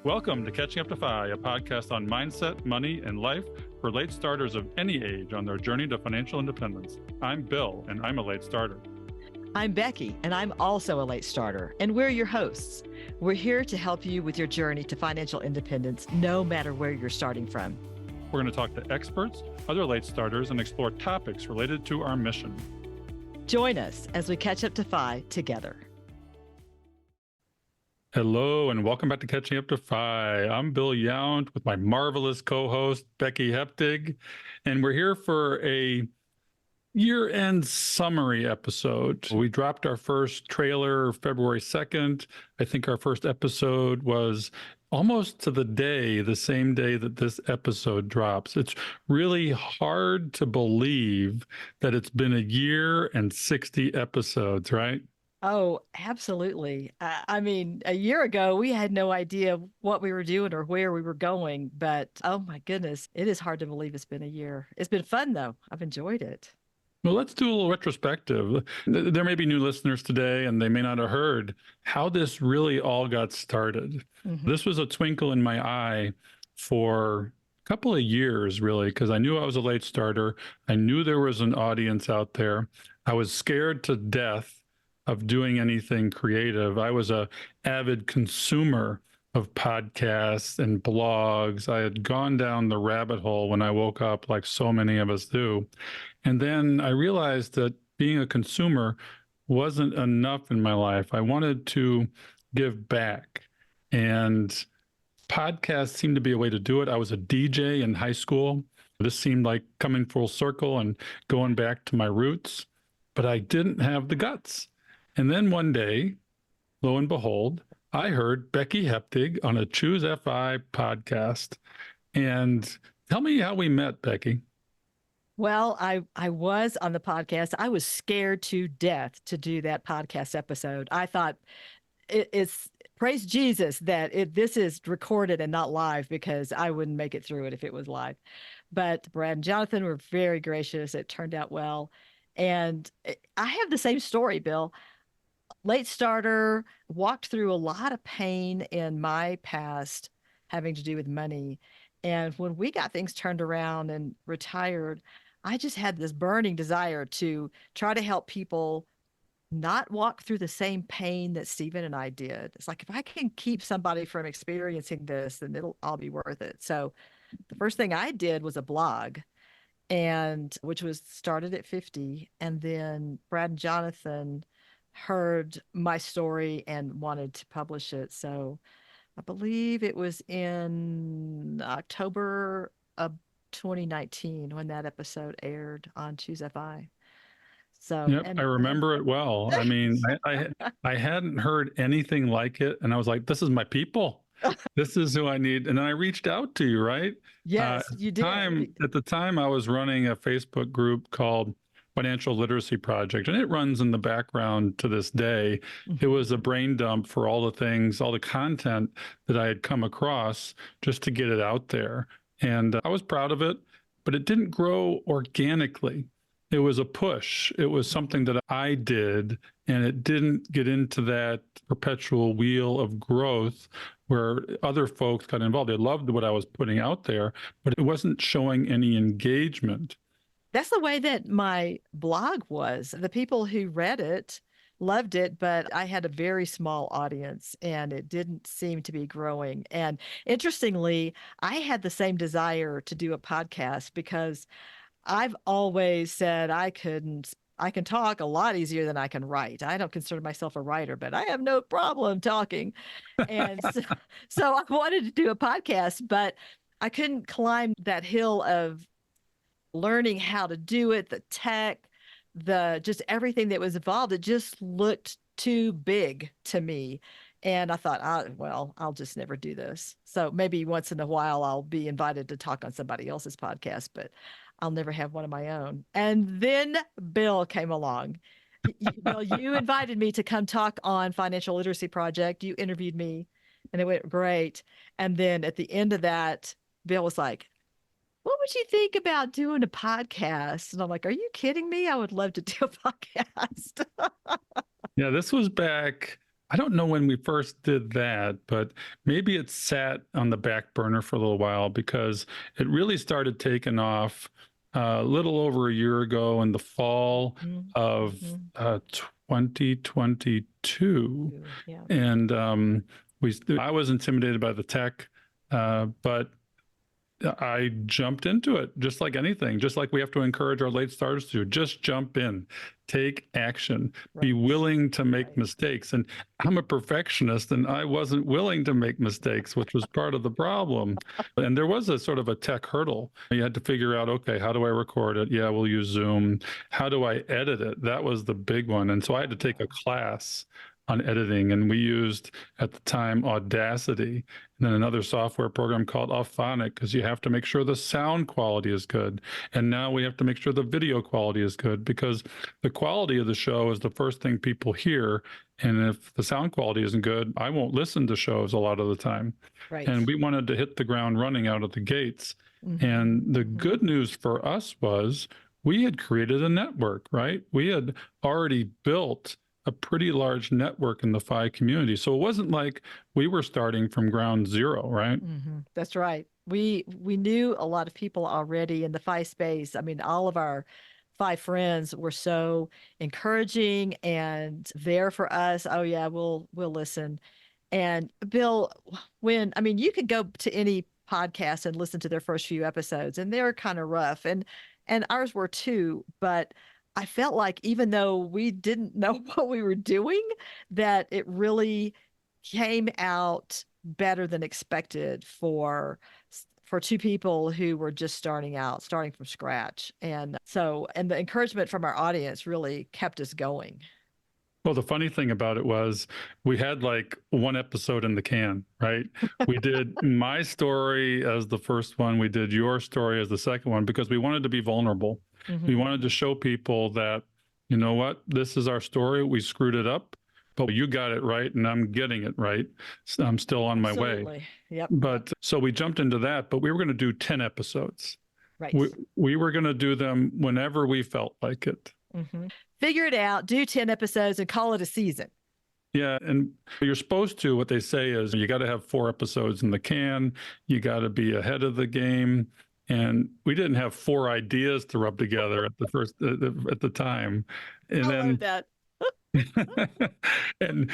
Welcome to Catching Up to Fi, a podcast on mindset, money, and life for late starters of any age on their journey to financial independence. I'm Bill, and I'm a late starter. I'm Becky, and I'm also a late starter, and we're your hosts. We're here to help you with your journey to financial independence, no matter where you're starting from. We're going to talk to experts, other late starters, and explore topics related to our mission. Join us as we catch up to Fi together. Hello, and welcome back to Catching Up to Fi. I'm Bill Yount with my marvelous co-host, Becky Heptig, and we're here for a year-end summary episode. We dropped our first trailer February 2nd. I think our first episode was almost to the day, the same day that this episode drops. It's really hard to believe that it's been a year and 60 episodes, right? Oh, absolutely. I mean, a year ago, we had no idea what we were doing or where we were going. But oh my goodness, it is hard to believe it's been a year. It's been fun, though. I've enjoyed it. Well, let's do a little retrospective. There may be new listeners today, and they may not have heard how this really all got started. Mm-hmm. This was a twinkle in my eye for a couple of years, really, because I knew I was a late starter. I knew there was an audience out there. I was scared to death of doing anything creative. I was an avid consumer of podcasts and blogs. I had gone down the rabbit hole when I woke up, like so many of us do. And then I realized that being a consumer wasn't enough in my life. I wanted to give back. And podcasts seemed to be a way to do it. I was a DJ in high school. This seemed like coming full circle and going back to my roots, but I didn't have the guts. And then one day, lo and behold, I heard Becky Heptig on a Choose FI podcast. And tell me how we met, Becky. Well, I was on the podcast. I was scared to death to do that podcast episode. I thought it's praise Jesus that this is recorded and not live, because I wouldn't make it through it if it was live. But Brad and Jonathan were very gracious. It turned out well. And I have the same story, Bill. Late starter, walked through a lot of pain in my past having to do with money. And when we got things turned around and retired, I just had this burning desire to try to help people not walk through the same pain that Stephen and I did. It's like, if I can keep somebody from experiencing this, then it'll all be worth it. So the first thing I did was a blog, and which was started at 50. And then Brad and Jonathan heard my story and wanted to publish it. So I believe it was in October of 2019 when that episode aired on Choose FI. So yep, I remember it well. I mean, I hadn't heard anything like it, and I was like, "This is my people. This is who I need." And then I reached out to you, right? Yes, you did. At the time, I was running a Facebook group called Financial Literacy Project, and it runs in the background to this day. It was a brain dump for all the things, all the content that I had come across just to get it out there. And I was proud of it, but it didn't grow organically. It was a push. It was something that I did, and it didn't get into that perpetual wheel of growth where other folks got involved. They loved what I was putting out there, but it wasn't showing any engagement. That's the way that my blog was. The people who read it loved it, but I had a very small audience and it didn't seem to be growing. And interestingly, I had the same desire to do a podcast because I've always said I can talk a lot easier than I can write. I don't consider myself a writer, but I have no problem talking. And so I wanted to do a podcast, but I couldn't climb that hill of learning how to do it, the tech, just everything that was involved. It just looked too big to me. And I thought, I'll just never do this. So maybe once in a while I'll be invited to talk on somebody else's podcast, but I'll never have one of my own. And then Bill came along. Bill, you invited me to come talk on Financial Literacy Project. You interviewed me and it went great. And then at the end of that, Bill was like, what would you think about doing a podcast? And I'm like, are you kidding me? I would love to do a podcast. Yeah, this was back I don't know when we first did that, but maybe it sat on the back burner for a little while because it really started taking off a little over a year ago in the fall of Mhm. 2022. Yeah. And I was intimidated by the tech, but I jumped into it just like anything, just like we have to encourage our late starters to just jump in, take action, be Right. willing to make Right. mistakes. And I'm a perfectionist and I wasn't willing to make mistakes, which was part of the problem. And there was a sort of a tech hurdle. You had to figure out, okay, how do I record it? Yeah, we'll use Zoom. How do I edit it? That was the big one. And so I had to take a class on editing, and we used at the time Audacity and then another software program called Auphonic because you have to make sure the sound quality is good. And now we have to make sure the video quality is good because the quality of the show is the first thing people hear. And if the sound quality isn't good, I won't listen to shows a lot of the time. Right. And we wanted to hit the ground running out of the gates. Mhm. And the Mhm. good news for us was we had created a network, right? We had already built a pretty large network in the Phi community. So it wasn't like we were starting from ground zero, right? That's right. We knew a lot of people already in the Phi space. I mean, all of our Phi friends were so encouraging and there for us. Oh yeah, we'll listen. And Bill, when I mean, you could go to any podcast and listen to their first few episodes, and they're kind of rough, and ours were too. But I felt like even though we didn't know what we were doing, that it really came out better than expected for two people who were just starting out, starting from scratch. And so, and the encouragement from our audience really kept us going. Well, the funny thing about it was we had like one episode in the can, right? We did my story as the first one, we did your story as the second one because we wanted to be vulnerable. We Mhm. wanted to show people that, you know what, this is our story. We screwed it up, but you got it right and I'm getting it right. I'm still on my way. Absolutely. Yep. But so we jumped into that, but we were going to do 10 episodes. Right. We were going to do them whenever we felt like it. Figure it out, do 10 episodes and call it a season. Yeah, and you're supposed to, what they say is you got to have 4 episodes in the can, you got to be ahead of the game. And we didn't have 4 ideas to rub together at at the time. And I love then that. and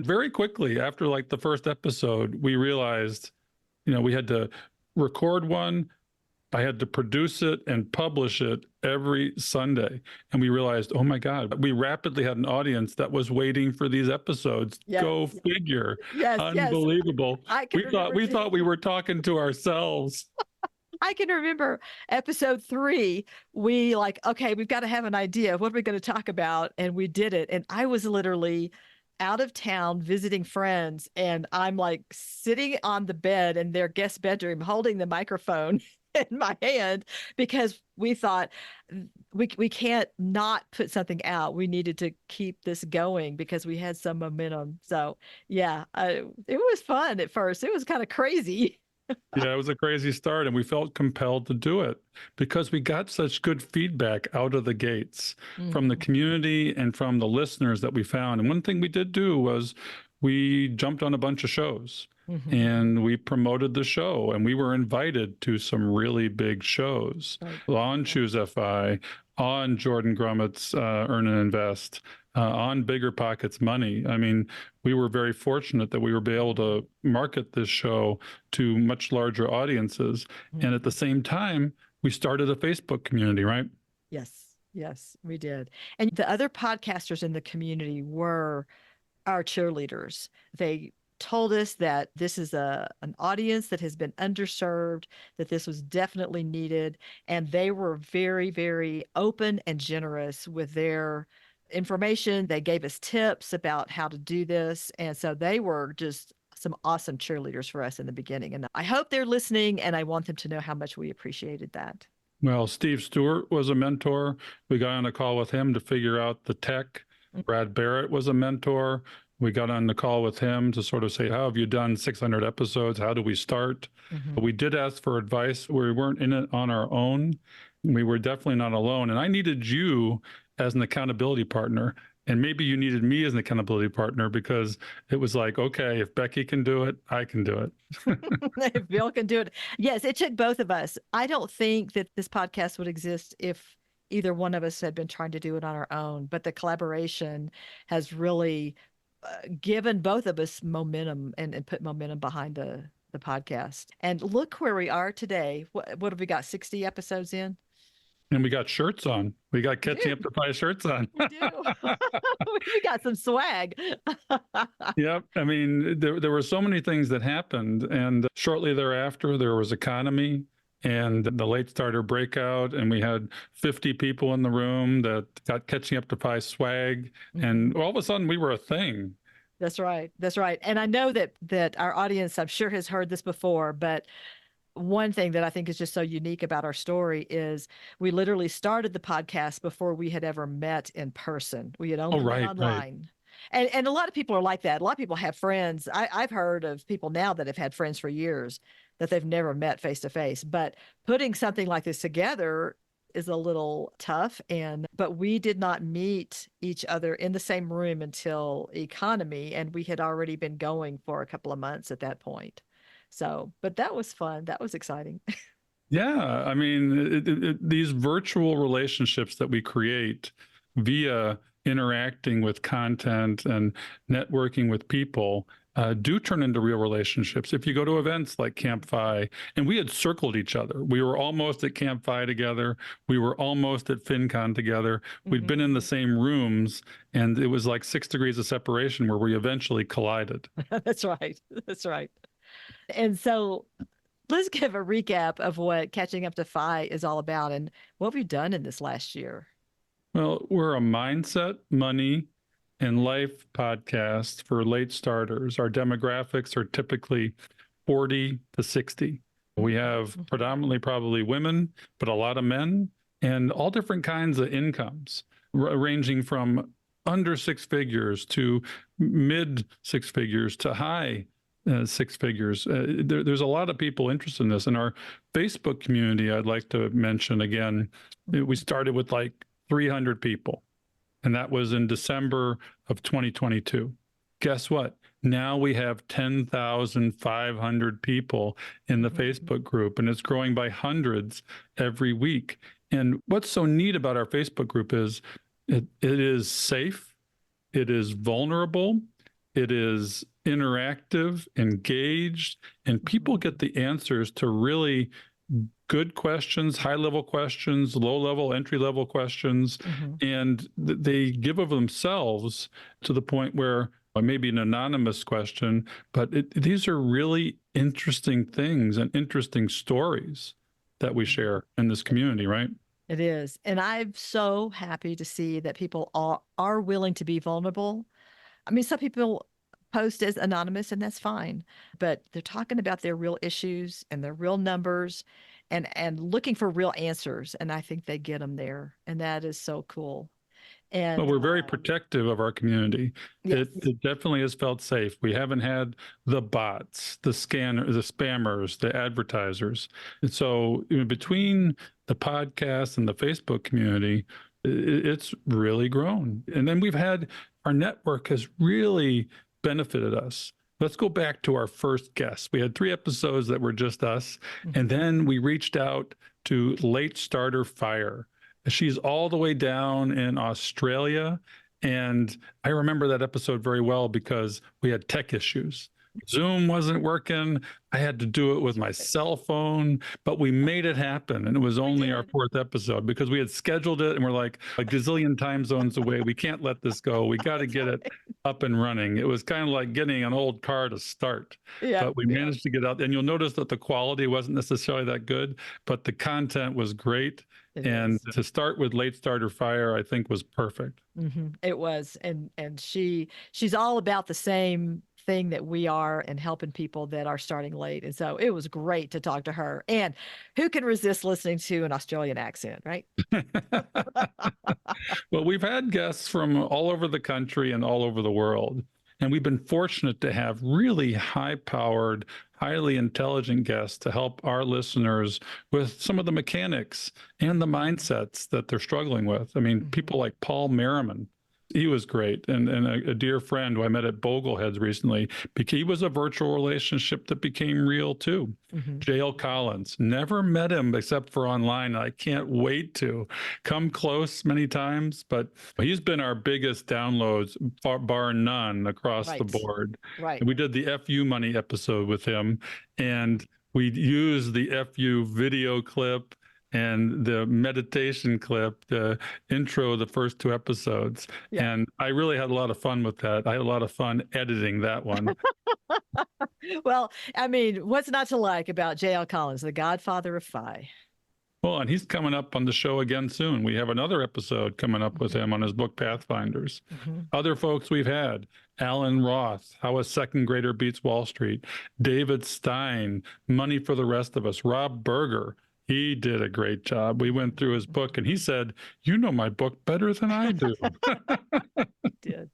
very quickly after like the first episode, we realized, we had to record one, I had to produce it and publish it every Sunday. And we realized, oh my God, we rapidly had an audience that was waiting for these episodes. Yes. Go figure. Yes. Unbelievable. I can remember We too. thought we were talking to ourselves. I can remember episode 3. We like, okay, we've got to have an idea. What are we going to talk about? And we did it. And I was literally out of town visiting friends. And I'm like sitting on the bed in their guest bedroom, holding the microphone in my hand because we thought we can't not put something out. We needed to keep this going because we had some momentum. So yeah, it was fun at first. It was kind of crazy. Yeah, it was a crazy start, and we felt compelled to do it because we got such good feedback out of the gates from the community and from the listeners that we found. And one thing we did do was we jumped on a bunch of shows and we promoted the show, and we were invited to some really big shows on Choose FI, on Jordan Grummett's Earn and Invest, on Bigger Pockets Money. I mean, we were very fortunate that we were able to market this show to much larger audiences. And at the same time, we started a Facebook community, right? Yes, we did. And the other podcasters in the community were our cheerleaders. They told us that this is an audience that has been underserved, that this was definitely needed, and they were very, very open and generous with their information. They gave us tips about how to do this, and so they were just some awesome cheerleaders for us in the beginning. And I hope they're listening, and I want them to know how much we appreciated that. Well, Steve Stewart was a mentor. We got on a call with him to figure out the tech. Brad Barrett was a mentor. We got on the call with him to sort of say, how have you done 600 episodes? How do we start? We did ask for advice. We weren't in it on our own. We were definitely not alone. And I needed you as an accountability partner. And maybe you needed me as an accountability partner because it was like, okay, if Becky can do it, I can do it. If Bill can do it. Yes, it took both of us. I don't think that this podcast would exist if either one of us had been trying to do it on our own, but the collaboration has really given both of us momentum and put momentum behind the podcast. And look where we are today. What have we got? 60 episodes in? And we got shirts on. We got We catching do. up to 5 shirts on. We do. We got some swag. Yep. I mean, there were so many things that happened. And shortly thereafter, there was economy and the late starter breakout. And we had 50 people in the room that got catching up to 5 swag. And all of a sudden, we were a thing. That's right. That's right. And I know that our audience, I'm sure, has heard this before, but one thing that I think is just so unique about our story is we literally started the podcast before we had ever met in person. We had only met Right. online. And a lot of people are like that. A lot of people have friends. I've heard of people now that have had friends for years that they've never met face to face. But putting something like this together is a little tough. But we did not meet each other in the same room until economy, and we had already been going for a couple of months at that point. So, but that was fun. That was exciting. Yeah. I mean, these virtual relationships that we create via interacting with content and networking with people do turn into real relationships. If you go to events like Camp Fi, and we had circled each other, we were almost at Camp Fi together, we were almost at FinCon together, we'd been in the same rooms, and it was like 6 degrees of separation where we eventually collided. That's right. That's right. And so let's give a recap of what Catching Up to Fi is all about and what have you done in this last year? Well, we're a mindset, money, and life podcast for late starters. Our demographics are typically 40 to 60. We have predominantly probably women, but a lot of men and all different kinds of incomes, ranging from under 6 figures to mid 6 figures to high 6 figures. There's a lot of people interested in this. In our Facebook community, I'd like to mention again, we started with like 300 people, and that was in December of 2022. Guess what? Now we have 10,500 people in the Facebook group, and it's growing by hundreds every week. And what's so neat about our Facebook group is it is safe, it is vulnerable, it is interactive, engaged, and people get the answers to really good questions, high-level questions, low-level, entry-level questions, and they give of themselves to the point where maybe an anonymous question, but these are really interesting things and interesting stories that we share in this community, right? It is. And I'm so happy to see that people are willing to be vulnerable. I mean, some people post as anonymous, and that's fine, but they're talking about their real issues and their real numbers and looking for real answers. And I think they get them there. And that is so cool. And Well, we're very protective of our community. yes. It definitely has felt safe. We haven't had the bots, the spammers, the advertisers. And so between the podcast and the Facebook community, it's really grown. And then we've had our network has really benefited us. Let's go back to our first guest. We had 3 episodes that were just us. And then we reached out to Late Starter Fire. She's all the way down in Australia. And I remember that episode very well because we had tech issues. Zoom wasn't working. I had to do it with my cell phone, but we made it happen. And it was only our 4th episode because we had scheduled it and we're like a gazillion time zones away. We can't let this go. We got to get it up and running. It was kind of like getting an old car to start, but we managed to get out. And you'll notice that the quality wasn't necessarily that good, but the content was great. And to start with Late Starter Fire, I think was perfect. It was. And she's all about the same thing that we are and helping people that are starting late. And so it was great to talk to her. And who can resist listening to an Australian accent, right? Well, we've had guests from all over the country and all over the world. And we've been fortunate to have really high-powered, highly intelligent guests to help our listeners with some of the mechanics and the mindsets that they're struggling with. I mean, people like Paul Merriman, He was great. And a dear friend who I met at Bogleheads recently, he was a virtual relationship that became real too. Mm-hmm. J.L. Collins, never met him except for online. I can't wait to come close many times, but he's been our biggest downloads, bar none, across the Right. board. Right. And we did the FU Money episode with him, and we used the FU video clip and the meditation clip, the intro, the first two episodes. Yeah. And I really had a lot of fun with that. I had a lot of fun editing that one. Well, I mean, what's not to like about J.L. Collins, the godfather of Phi? Well, and he's coming up on the show again soon. We have another episode coming up with him on his book Pathfinders. Mm-hmm. Other folks we've had: Alan Roth, How a Second Grader Beats Wall Street; David Stein, Money for the Rest of Us; Rob Berger. He did a great job. We went through his book and he said, "You know my book better than I do." He did.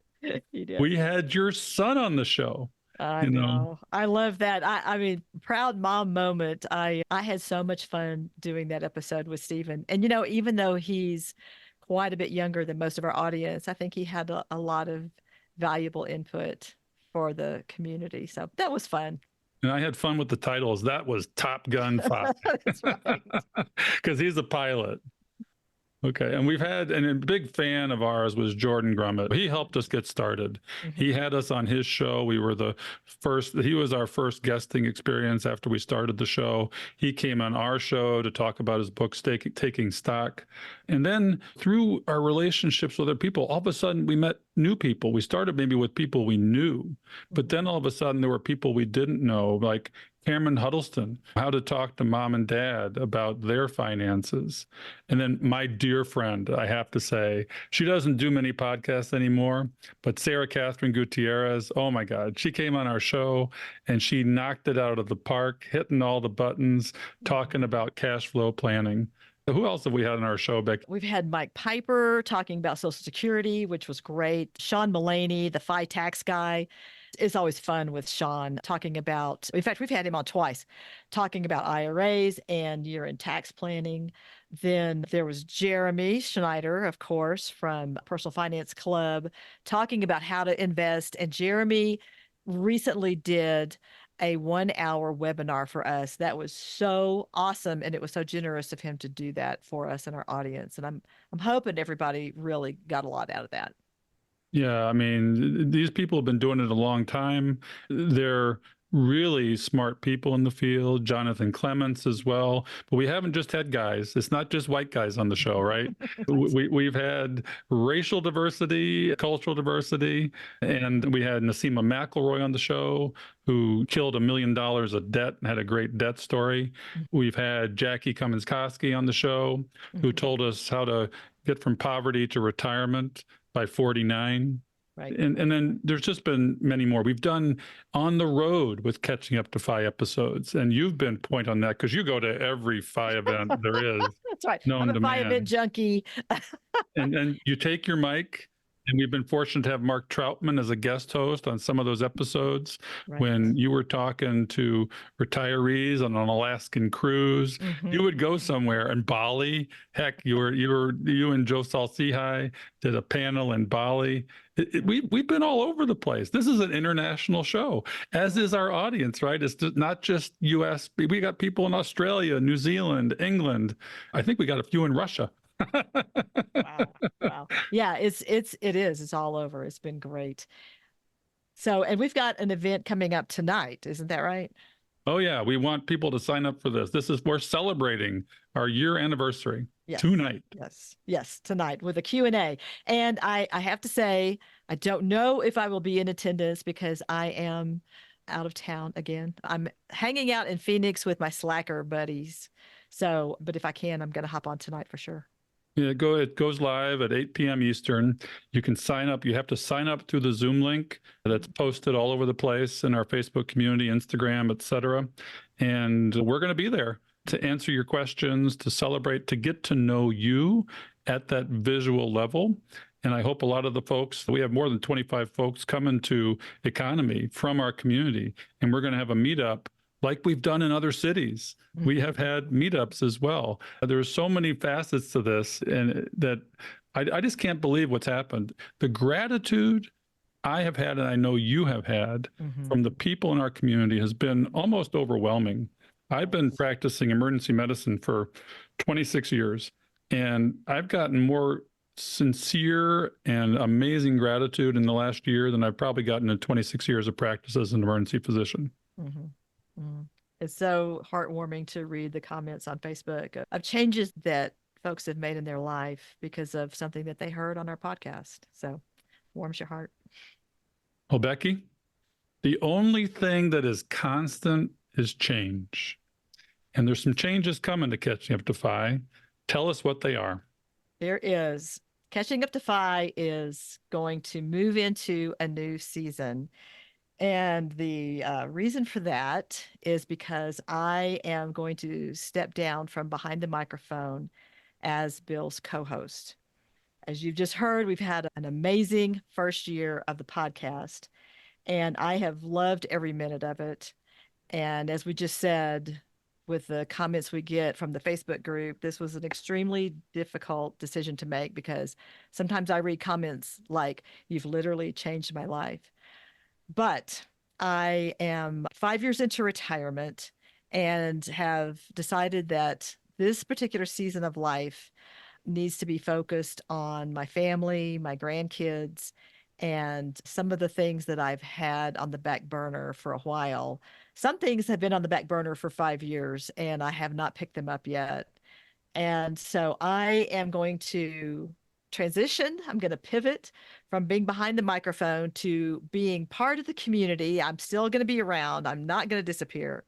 He did. We had your son on the show. I know. I love that. I mean, proud mom moment. I had so much fun doing that episode with Stephen. And even though he's quite a bit younger than most of our audience, I think he had a lot of valuable input for the community. So that was fun. And I had fun with the titles. That was Top Gun 5. That's right. Because he's a pilot. Okay. And and a big fan of ours was Jordan Grummett. He helped us get started. Mm-hmm. He had us on his show. He was our first guesting experience after we started the show. He came on our show to talk about his book, Taking Stock. And then through our relationships with other people, all of a sudden we met new people. We started maybe with people we knew, but then all of a sudden there were people we didn't know, like Cameron Huddleston, how to talk to mom and dad about their finances. And then my dear friend, I have to say, she doesn't do many podcasts anymore, but Sarah Catherine Gutierrez, oh my God, she came on our show and she knocked it out of the park, hitting all the buttons, talking about cash flow planning. Who else have we had on our show, Becky? We've had Mike Piper talking about Social Security, which was great. Sean Mullaney, the FI tax guy. It's always fun with Sean talking about, in fact, we've had him on twice, talking about IRAs and year-end tax planning. Then there was Jeremy Schneider, of course, from Personal Finance Club, talking about how to invest. And Jeremy recently did a 1-hour webinar for us. That was so awesome. And it was so generous of him to do that for us and our audience. And I'm hoping everybody really got a lot out of that. Yeah, I mean, these people have been doing it a long time. They're really smart people in the field, Jonathan Clements as well. But we haven't just had guys. It's not just white guys on the show, right? We've had racial diversity, cultural diversity, and we had Nassima McElroy on the show, who killed $1 million of debt and had a great debt story. We've had Jackie Cummings Koski on the show, who told us how to get from poverty to retirement by 49. Right. And then there's just been many more. We've done On the Road with Catching Up to Phi episodes. And you've been point on that because you go to every Phi event there is. That's right. Known I'm a to Phi man. event junkie. And you take your mic, and we've been fortunate to have Mark Troutman as a guest host on some of those episodes. Right. When you were talking to retirees on an Alaskan cruise. You would go somewhere in Bali. Heck, you and Joe Salcihai did a panel in Bali. We've been all over the place. This is an international show, as is our audience, right? It's not just U.S. We got people in Australia, New Zealand, England. I think we got a few in Russia. Wow. Yeah, it is. It's all over. It's been great. So, and we've got an event coming up tonight. Isn't that right? Oh yeah, we want people to sign up for this. We're celebrating our year anniversary tonight. Yes, tonight with a Q&A. And I have to say, I don't know if I will be in attendance because I am out of town again. I'm hanging out in Phoenix with my slacker buddies. So, but if I can, I'm going to hop on tonight for sure. Yeah, it goes live at 8 p.m. Eastern. You can sign up. You have to sign up through the Zoom link that's posted all over the place in our Facebook community, Instagram, etc. And we're going to be there to answer your questions, to celebrate, to get to know you at that visual level. And I hope a lot of the folks, we have more than 25 folks coming to Economy from our community, and we're going to have a meetup like we've done in other cities. We have had meetups as well. There's so many facets to this, and that I just can't believe what's happened. The gratitude I have had, and I know you have had, Mm-hmm. from the people in our community has been almost overwhelming. I've been Yes. practicing emergency medicine for 26 years, and I've gotten more sincere and amazing gratitude in the last year than I've probably gotten in 26 years of practice as an emergency physician. Mm-hmm. Mm-hmm. It's so heartwarming to read the comments on Facebook of changes that folks have made in their life because of something that they heard on our podcast. So warms your heart. Well, Becky, the only thing that is constant is change. And there's some changes coming to Catching Up to Phi. Tell us what they are. There is. Catching Up to Phi is going to move into a new season. And the reason for that is because I am going to step down from behind the microphone as Bill's co host. As you've just heard, we've had an amazing first year of the podcast, and I have loved every minute of it. And as we just said, with the comments we get from the Facebook group, this was an extremely difficult decision to make because sometimes I read comments like, "You've literally changed my life." But I am 5 years into retirement and have decided that this particular season of life needs to be focused on my family, my grandkids, and some of the things that I've had on the back burner for a while. Some things have been on the back burner for 5 years and I have not picked them up yet. And so I am going to transition. I'm going to pivot from being behind the microphone to being part of the community. I'm still going to be around. I'm not going to disappear.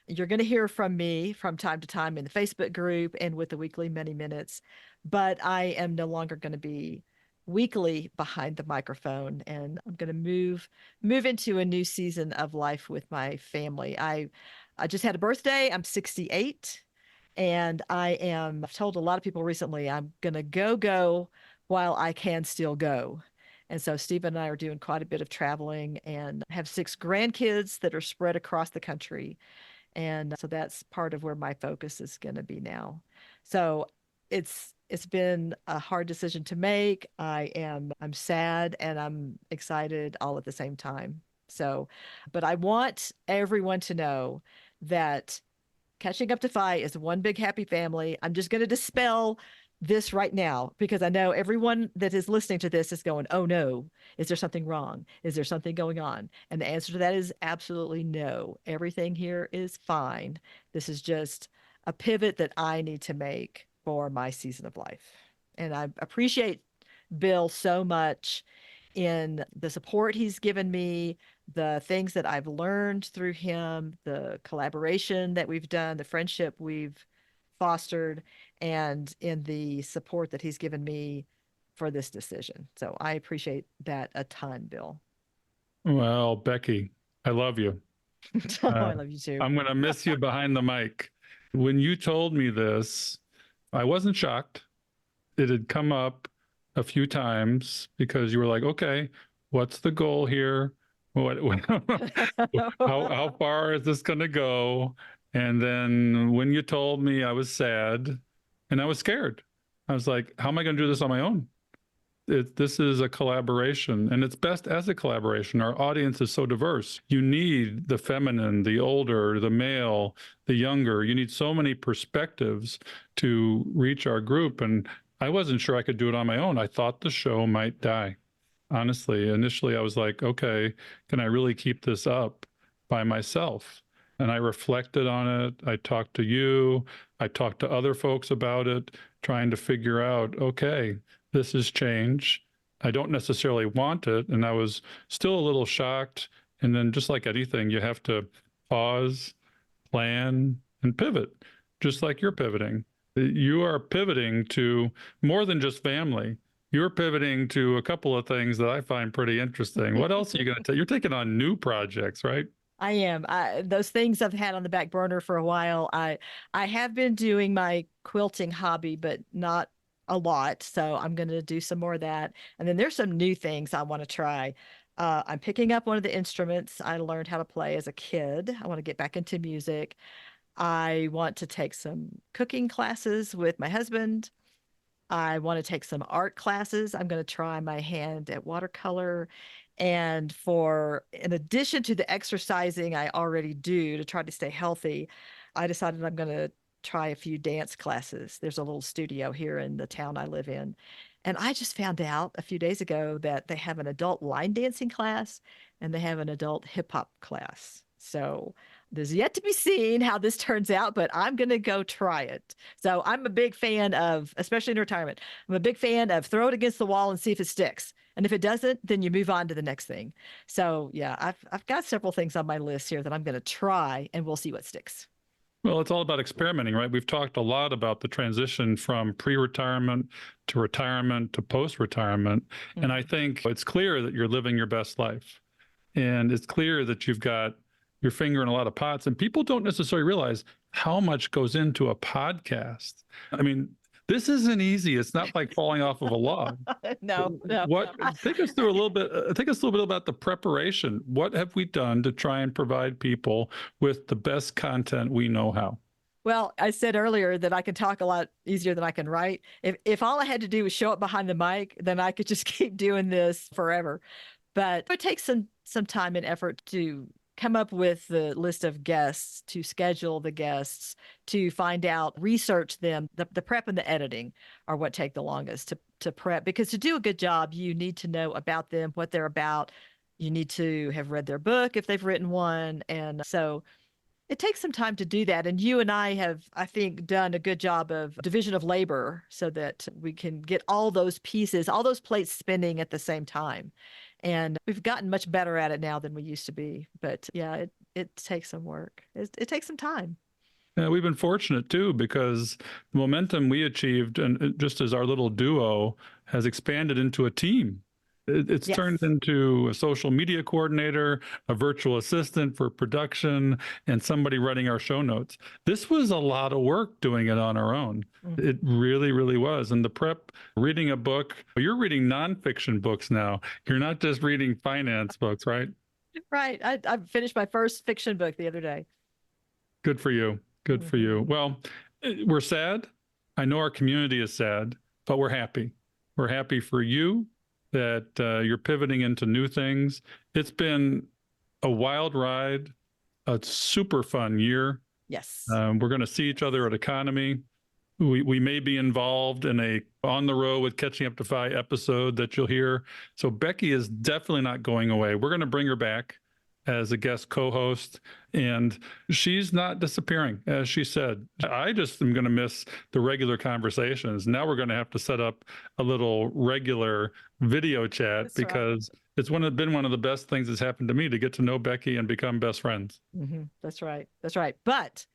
You're going to hear from me from time to time in the Facebook group and with the weekly mini minutes, but I am no longer going to be weekly behind the microphone, and I'm going to move into a new season of life with my family. I just had a birthday. I'm 68. And I've told a lot of people recently, I'm going to go while I can still go. And so Steve and I are doing quite a bit of traveling and have 6 grandkids that are spread across the country. And so that's part of where my focus is going to be now. So it's been a hard decision to make. I'm sad and I'm excited all at the same time. So, but I want everyone to know that Catching Up to Phi is one big happy family. I'm just going to dispel this right now because I know everyone that is listening to this is going, "Oh no, is there something wrong? Is there something going on?" And the answer to that is absolutely no. Everything here is fine. This is just a pivot that I need to make for my season of life. And I appreciate Bill so much in the support he's given me, the things that I've learned through him, the collaboration that we've done, the friendship we've fostered, and in the support that he's given me for this decision. So I appreciate that a ton, Bill. Well, Becky, I love you. Oh, Uh, I love you too. I'm going to miss you behind the mic. When you told me this, I wasn't shocked. It had come up a few times because you were like, okay, what's the goal here? What how far is this going to go? And then when you told me, I was sad and I was scared. I was like, how am I going to do this on my own? This is a collaboration, and it's best as a collaboration. Our audience is so diverse. You need the feminine, the older, the male, the younger. You need so many perspectives to reach our group. And I wasn't sure I could do it on my own. I thought the show might die. Honestly, initially I was like, okay, can I really keep this up by myself? And I reflected on it. I talked to you. I talked to other folks about it, trying to figure out, okay, this is change. I don't necessarily want it. And I was still a little shocked. And then, just like anything, you have to pause, plan, and pivot, just like you're pivoting. You are pivoting to more than just family. You're pivoting to a couple of things that I find pretty interesting. What else are you going to take? You're taking on new projects, right? I am. Those things I've had on the back burner for a while. I have been doing my quilting hobby, but not a lot. So I'm going to do some more of that. And then there's some new things I want to try. I'm picking up one of the instruments I learned how to play as a kid. I want to get back into music. I want to take some cooking classes with my husband. I want to take some art classes. I'm going to try my hand at watercolor. And in addition to the exercising I already do to try to stay healthy, I decided I'm going to try a few dance classes. There's a little studio here in the town I live in. And I just found out a few days ago that they have an adult line dancing class and they have an adult hip hop class. So there's yet to be seen how this turns out, but I'm going to go try it. So I'm a big fan of, especially in retirement, I'm a big fan of throw it against the wall and see if it sticks. And if it doesn't, then you move on to the next thing. So yeah, I've got several things on my list here that I'm going to try, and we'll see what sticks. Well, it's all about experimenting, right? We've talked a lot about the transition from pre-retirement to retirement to post-retirement. Mm-hmm. And I think it's clear that you're living your best life. And it's clear that you've got your finger in a lot of pots. And people don't necessarily realize how much goes into a podcast. I mean, this isn't easy. It's not like falling off of a log. No. Take us through a little bit. Take us a little bit about the preparation. What have we done to try and provide people with the best content we know how? Well, I said earlier that I can talk a lot easier than I can write. If all I had to do was show up behind the mic, then I could just keep doing this forever. But it takes some time and effort to come up with the list of guests, to schedule the guests, to find out, research them. The prep and the editing are what take the longest to prep, because to do a good job, you need to know about them, what they're about. You need to have read their book if they've written one. And so it takes some time to do that. And you and I have, I think, done a good job of division of labor so that we can get all those pieces, all those plates spinning at the same time. And we've gotten much better at it now than we used to be. But yeah, it takes some work. It takes some time. Yeah, we've been fortunate too, because the momentum we achieved, and just as our little duo, has expanded into a team. It's Yes. turned into a social media coordinator, a virtual assistant for production, and somebody running our show notes. This was a lot of work doing it on our own. Mm-hmm. It really, really was. And the prep, reading a book, you're reading nonfiction books now. You're not just reading finance books, right? Right. I finished my first fiction book the other day. Good for you. Good for you. Well, we're sad. I know our community is sad, but we're happy. We're happy for you that you're pivoting into new things. It's been a wild ride, a super fun year. Yes. We're going to see each other at Economy. We may be involved in a on the road with Catching Up to Fi episode that you'll hear. So Becky is definitely not going away. We're going to bring her back as a guest co-host, and she's not disappearing. As she said, I just am going to miss the regular conversations. Now we're going to have to set up a little regular video chat. That's because right. It's been one of the best things that's happened to me, to get to know Becky and become best friends. Mm-hmm. That's right. That's right. But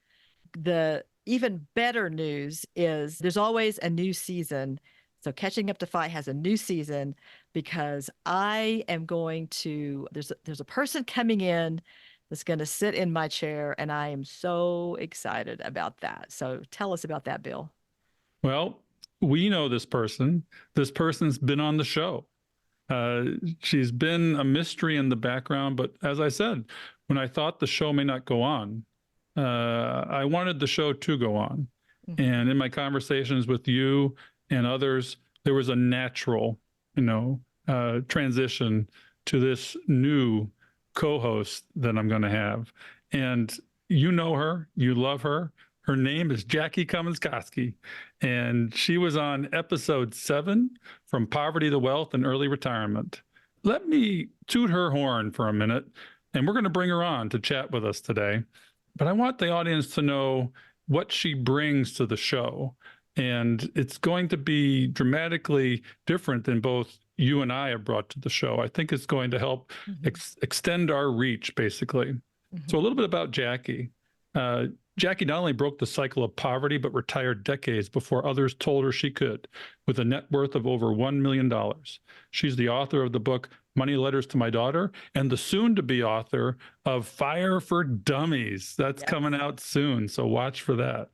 the even better news is there's always a new season. So Catching Up to Fi has a new season, because I am going to, there's a person coming in that's going to sit in my chair, and I am so excited about that. So tell us about that, Bill. Well, we know this person. This person's been on the show. She's been a mystery in the background, but as I said, when I thought the show may not go on, I wanted the show to go on. Mm-hmm. And in my conversations with you and others, there was a natural, transition to this new co-host that I'm going to have. And you know her, you love her. Her name is Jackie Cummings Koski, and she was on episode 7, From Poverty to Wealth and Early Retirement. Let me toot her horn for a minute, and we're going to bring her on to chat with us today. But I want the audience to know what she brings to the show. And it's going to be dramatically different than both you and I have brought to the show. I think it's going to help extend our reach, basically. Mm-hmm. So a little bit about Jackie. Jackie not only broke the cycle of poverty, but retired decades before others told her she could, with a net worth of over $1 million. She's the author of the book Money Letters to My Daughter, and the soon-to-be author of Fire for Dummies. That's coming out soon, so watch for that.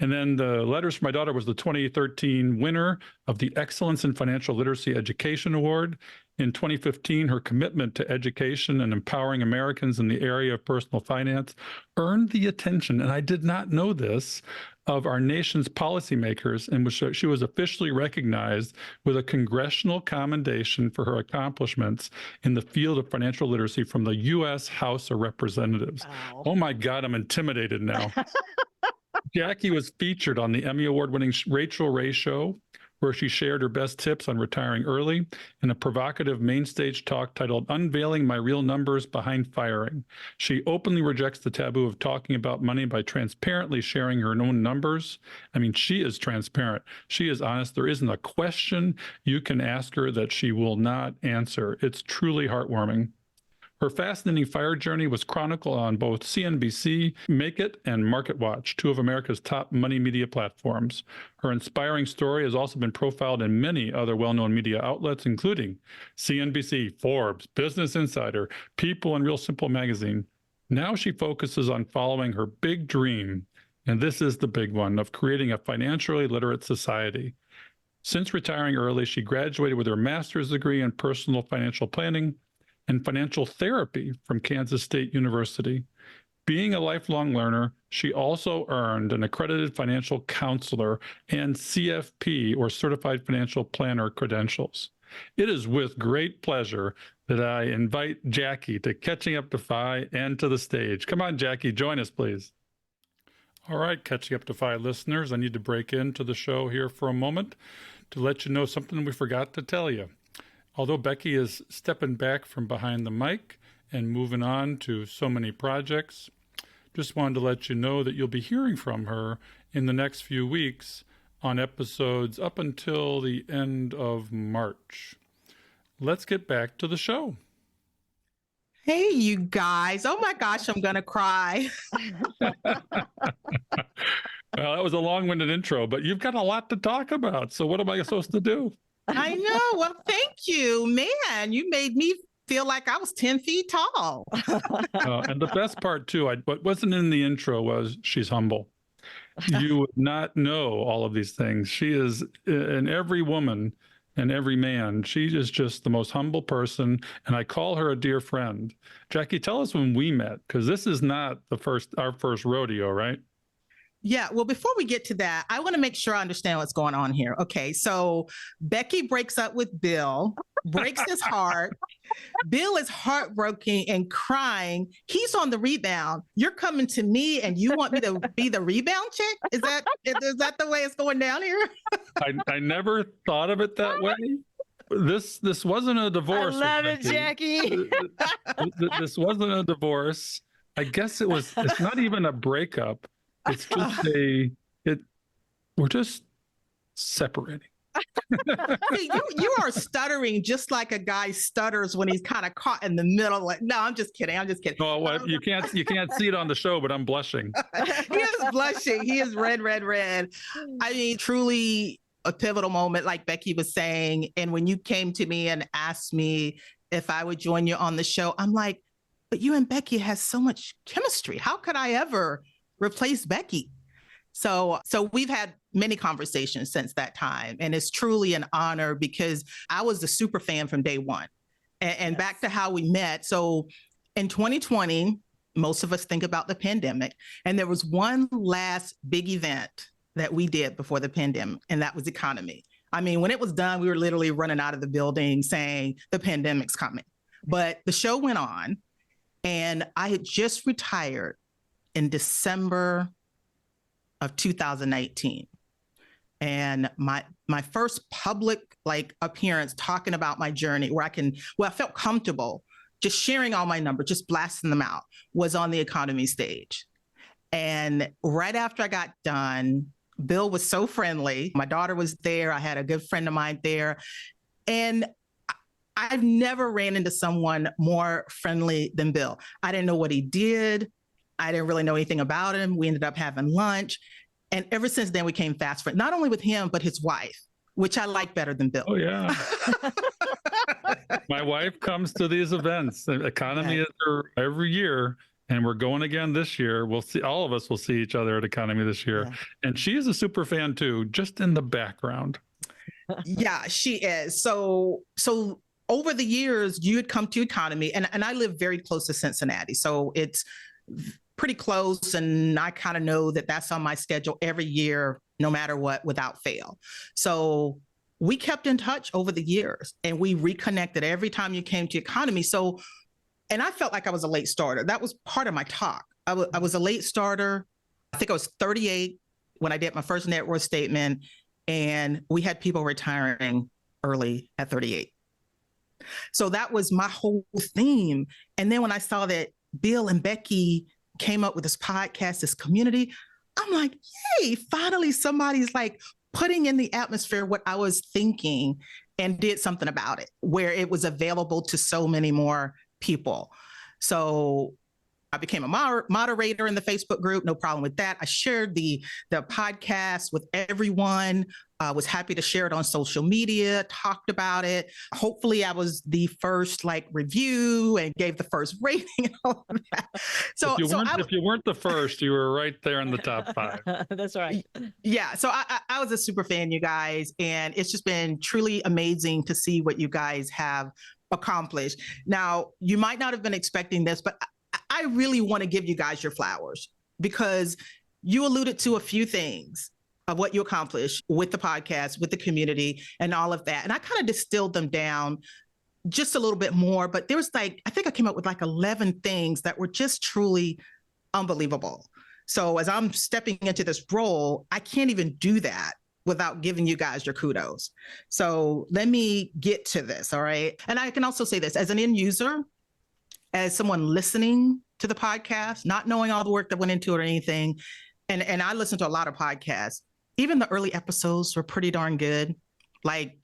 And then the letters from my daughter was the 2013 winner of the Excellence in Financial Literacy Education Award. In 2015, her commitment to education and empowering Americans in the area of personal finance earned the attention, and I did not know this, of our nation's policymakers, in which she was officially recognized with a congressional commendation for her accomplishments in the field of financial literacy from the U.S. House of Representatives. Wow. Oh my God, I'm intimidated now. Jackie was featured on the Emmy Award-winning Rachel Ray Show, where she shared her best tips on retiring early in a provocative main stage talk titled Unveiling My Real Numbers Behind Firing. She openly rejects the taboo of talking about money by transparently sharing her own numbers. I mean, she is transparent. She is honest. There isn't a question you can ask her that she will not answer. It's truly heartwarming. Her fascinating fire journey was chronicled on both CNBC, Make It, and MarketWatch, two of America's top money media platforms. Her inspiring story has also been profiled in many other well-known media outlets, including CNBC, Forbes, Business Insider, People, and Real Simple magazine. Now she focuses on following her big dream, and this is the big one, of creating a financially literate society. Since retiring early, she graduated with her master's degree in personal financial planning and financial therapy from Kansas State University. Being a lifelong learner, she also earned an accredited financial counselor and CFP, or Certified Financial Planner, credentials. It is with great pleasure that I invite Jackie to Catching Up to Fi and to the stage. Come on, Jackie, join us, please. All right, Catching Up to Fi listeners, I need to break into the show here for a moment to let you know something we forgot to tell you. Although Becky is stepping back from behind the mic and moving on to so many projects, just wanted to let you know that you'll be hearing from her in the next few weeks on episodes up until the end of March. Let's get back to the show. Hey, you guys. Oh my gosh, I'm going to cry. Well, that was a long-winded intro, but you've got a lot to talk about. So what am I supposed to do? I know. Well, thank you. Man, you made me feel like I was 10 feet tall. And the best part, too, what wasn't in the intro was she's humble. You would not know all of these things. She is, in every woman and every man, she is just the most humble person, and I call her a dear friend. Jackie, tell us when we met, because this is not our first rodeo, right? Yeah, well, before we get to that, I want to make sure I understand what's going on here. Okay, so Becky breaks up with Bill, breaks his heart. Bill is heartbroken and crying. He's on the rebound. You're coming to me and you want me to be the rebound chick? Is that the way it's going down here? I never thought of it that way. This wasn't a divorce. I love it, Jackie. This wasn't a divorce. I guess it's not even a breakup. It's just we're just separating. See, you are stuttering just like a guy stutters when he's kind of caught in the middle. Like, no, I'm just kidding. No, what you can't see it on the show, but I'm blushing. He is blushing. He is red. I mean, truly a pivotal moment, like Becky was saying. And when you came to me and asked me if I would join you on the show, I'm like, but you and Becky has so much chemistry. How could I ever replace Becky? So we've had many conversations since that time. And it's truly an honor because I was a super fan from day one. And yes. Back to how we met. So in 2020, most of us think about the pandemic. And there was one last big event that we did before the pandemic, and that was Economy. I mean, when it was done, we were literally running out of the building saying the pandemic's coming. But the show went on, and I had just retired in December of 2019. And my first public appearance talking about my journey where I felt comfortable just sharing all my numbers, just blasting them out, was on the Economy stage. And right after I got done, Bill was so friendly. My daughter was there. I had a good friend of mine there. And I've never ran into someone more friendly than Bill. I didn't know what he did. I didn't really know anything about him. We ended up having lunch. And ever since then, we became fast friends, not only with him, but his wife, which I like better than Bill. Oh, yeah. My wife comes to these events. The Economy is every year. and we're going again this year. We'll see, all of us will see each other at Economy this year. Yeah. And she is a super fan too, just in the background. Yeah, she is. So over the years, you had come to Economy, and I live very close to Cincinnati. So it's pretty close. And I kind of know that that's on my schedule every year, no matter what, without fail. So we kept in touch over the years, and we reconnected every time you came to Economy. So, and I felt like I was a late starter. That was part of my talk. I was a late starter. I think I was 38 when I did my first net worth statement, and we had people retiring early at 38. So that was my whole theme. And then when I saw that Bill and Becky came up with this podcast, this community, I'm like, yay, finally somebody's like putting in the atmosphere what I was thinking and did something about it, where it was available to so many more people. So I became a moderator in the Facebook group. No problem with that. I shared the podcast with everyone. Was happy to share it on social media, talked about it. Hopefully I was the first like review and gave the first rating and all of that. So if you weren't the first, you were right there in the top 5. That's right. Yeah. So I was a super fan, you guys, and it's just been truly amazing to see what you guys have accomplished. Now, you might not have been expecting this, but I really want to give you guys your flowers, because you alluded to a few things of what you accomplished with the podcast, with the community and all of that. And I kind of distilled them down just a little bit more, but there was like, I think I came up with like 11 things that were just truly unbelievable. So as I'm stepping into this role, I can't even do that without giving you guys your kudos. So let me get to this. All right. And I can also say this as an end user, as someone listening to the podcast, not knowing all the work that went into it or anything. And I listen to a lot of podcasts. Even the early episodes were pretty darn good. Like,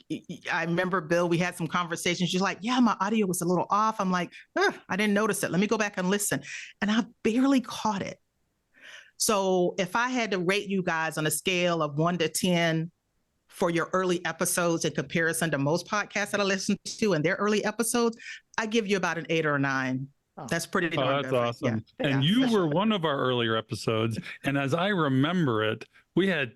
I remember, Bill, we had some conversations. She's like, yeah, my audio was a little off. I'm like, I didn't notice it. Let me go back and listen. And I barely caught it. So if I had to rate you guys on a scale of 1 to 10 for your early episodes in comparison to most podcasts that I listen to and their early episodes, I give you about an 8 or a 9. Oh. That's pretty darn good. That's awesome. Yeah. And you were one of our earlier episodes. And as I remember it, we had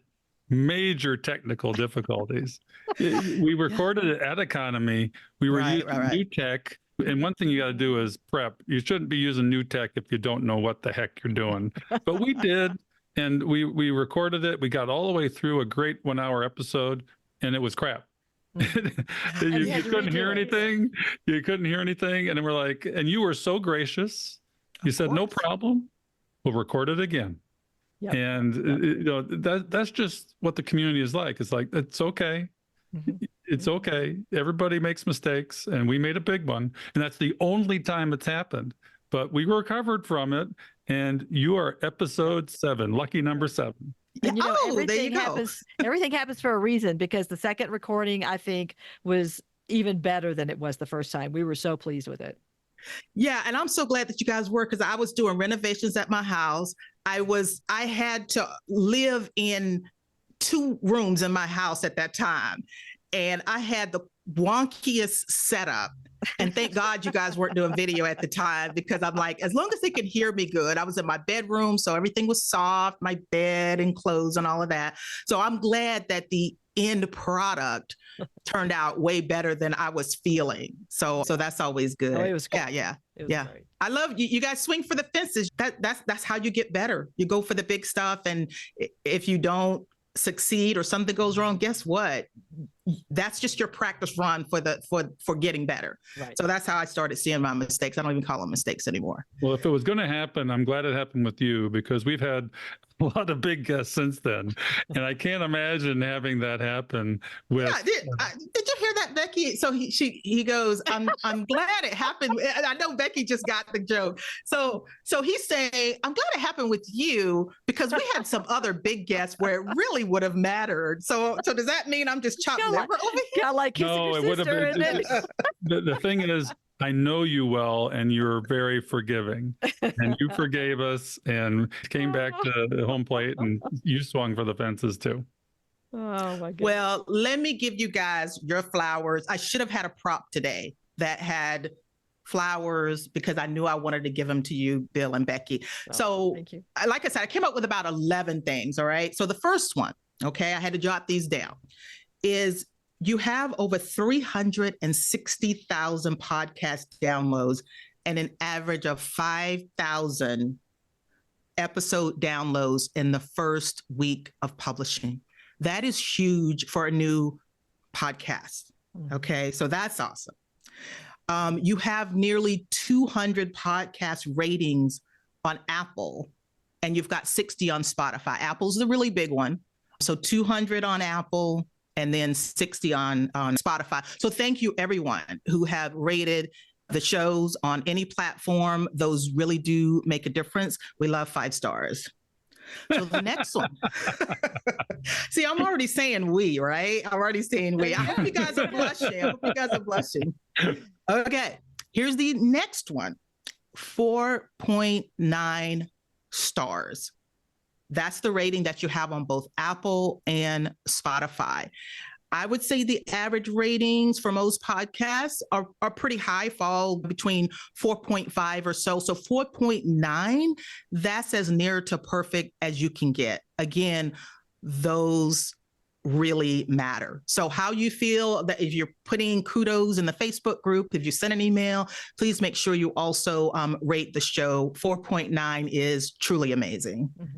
major technical difficulties. We recorded it at Economy. We were using new tech. And one thing you got to do is prep. You shouldn't be using new tech if you don't know what the heck you're doing. But we did. And we recorded it. We got all the way through a great 1-hour episode, and it was crap. you couldn't hear anything. You couldn't hear anything. And then we're like, and you were so gracious. You said, no problem. We'll record it again. Yep. And that's just what the community is like. It's like, it's okay. It's okay. Everybody makes mistakes, and we made a big one. And that's the only time it's happened. But we recovered from it. And you are episode 7, lucky number 7. And everything happens for a reason, because the second recording, I think, was even better than it was the first time. We were so pleased with it. Yeah. And I'm so glad that you guys were, because I was doing renovations at my house. I had to live in 2 rooms in my house at that time. And I had the wonkiest setup. And thank God you guys weren't doing video at the time, because I'm like, as long as they could hear me good. I was in my bedroom, so everything was soft, my bed and clothes and all of that. So I'm glad that the end product turned out way better than I was feeling. So that's always good. Oh, it was cool. Yeah. Great. I love you. You guys swing for the fences. That's how you get better. You go for the big stuff, and if you don't succeed or something goes wrong, guess what? That's just your practice run for getting better. Right. So that's how I started seeing my mistakes. I don't even call them mistakes anymore. Well, if it was going to happen, I'm glad it happened with you, because we've had a lot of big guests since then, and I can't imagine having that happen with. Yeah, did you hear that, Becky? So he goes, I'm glad it happened. I know Becky just got the joke. So he's saying, I'm glad it happened with you, because we had some other big guests where it really would have mattered. So does that mean I'm just chopped liver over here? Yeah, like no, it would have been. The thing is, I know you well, and you're very forgiving, and you forgave us and came back to the home plate, and you swung for the fences too. Oh my goodness. Well, let me give you guys your flowers. I should have had a prop today that had flowers because I knew I wanted to give them to you, Bill and Becky. So thank you. like I said, I came up with about 11 things. All right. So the first one, okay, I had to jot these down, is you have over 360,000 podcast downloads and an average of 5,000 episode downloads in the first week of publishing. That is huge for a new podcast. Okay, so that's awesome. You have nearly 200 podcast ratings on Apple, and you've got 60 on Spotify. Apple's the really big one. So 200 on Apple and then 60 on Spotify. So thank you, everyone who have rated the shows on any platform. Those really do make a difference. We love 5 stars. So the next one. See, I'm already saying we, right? I'm already saying we. I hope you guys are blushing. Okay, here's the next one. 4.9 stars. That's the rating that you have on both Apple and Spotify. I would say the average ratings for most podcasts are pretty high, fall between 4.5 or so. So 4.9, that's as near to perfect as you can get. Again, those really matter. So how you feel, that if you're putting kudos in the Facebook group, if you send an email, please make sure you also rate the show. 4.9 is truly amazing. Mm-hmm.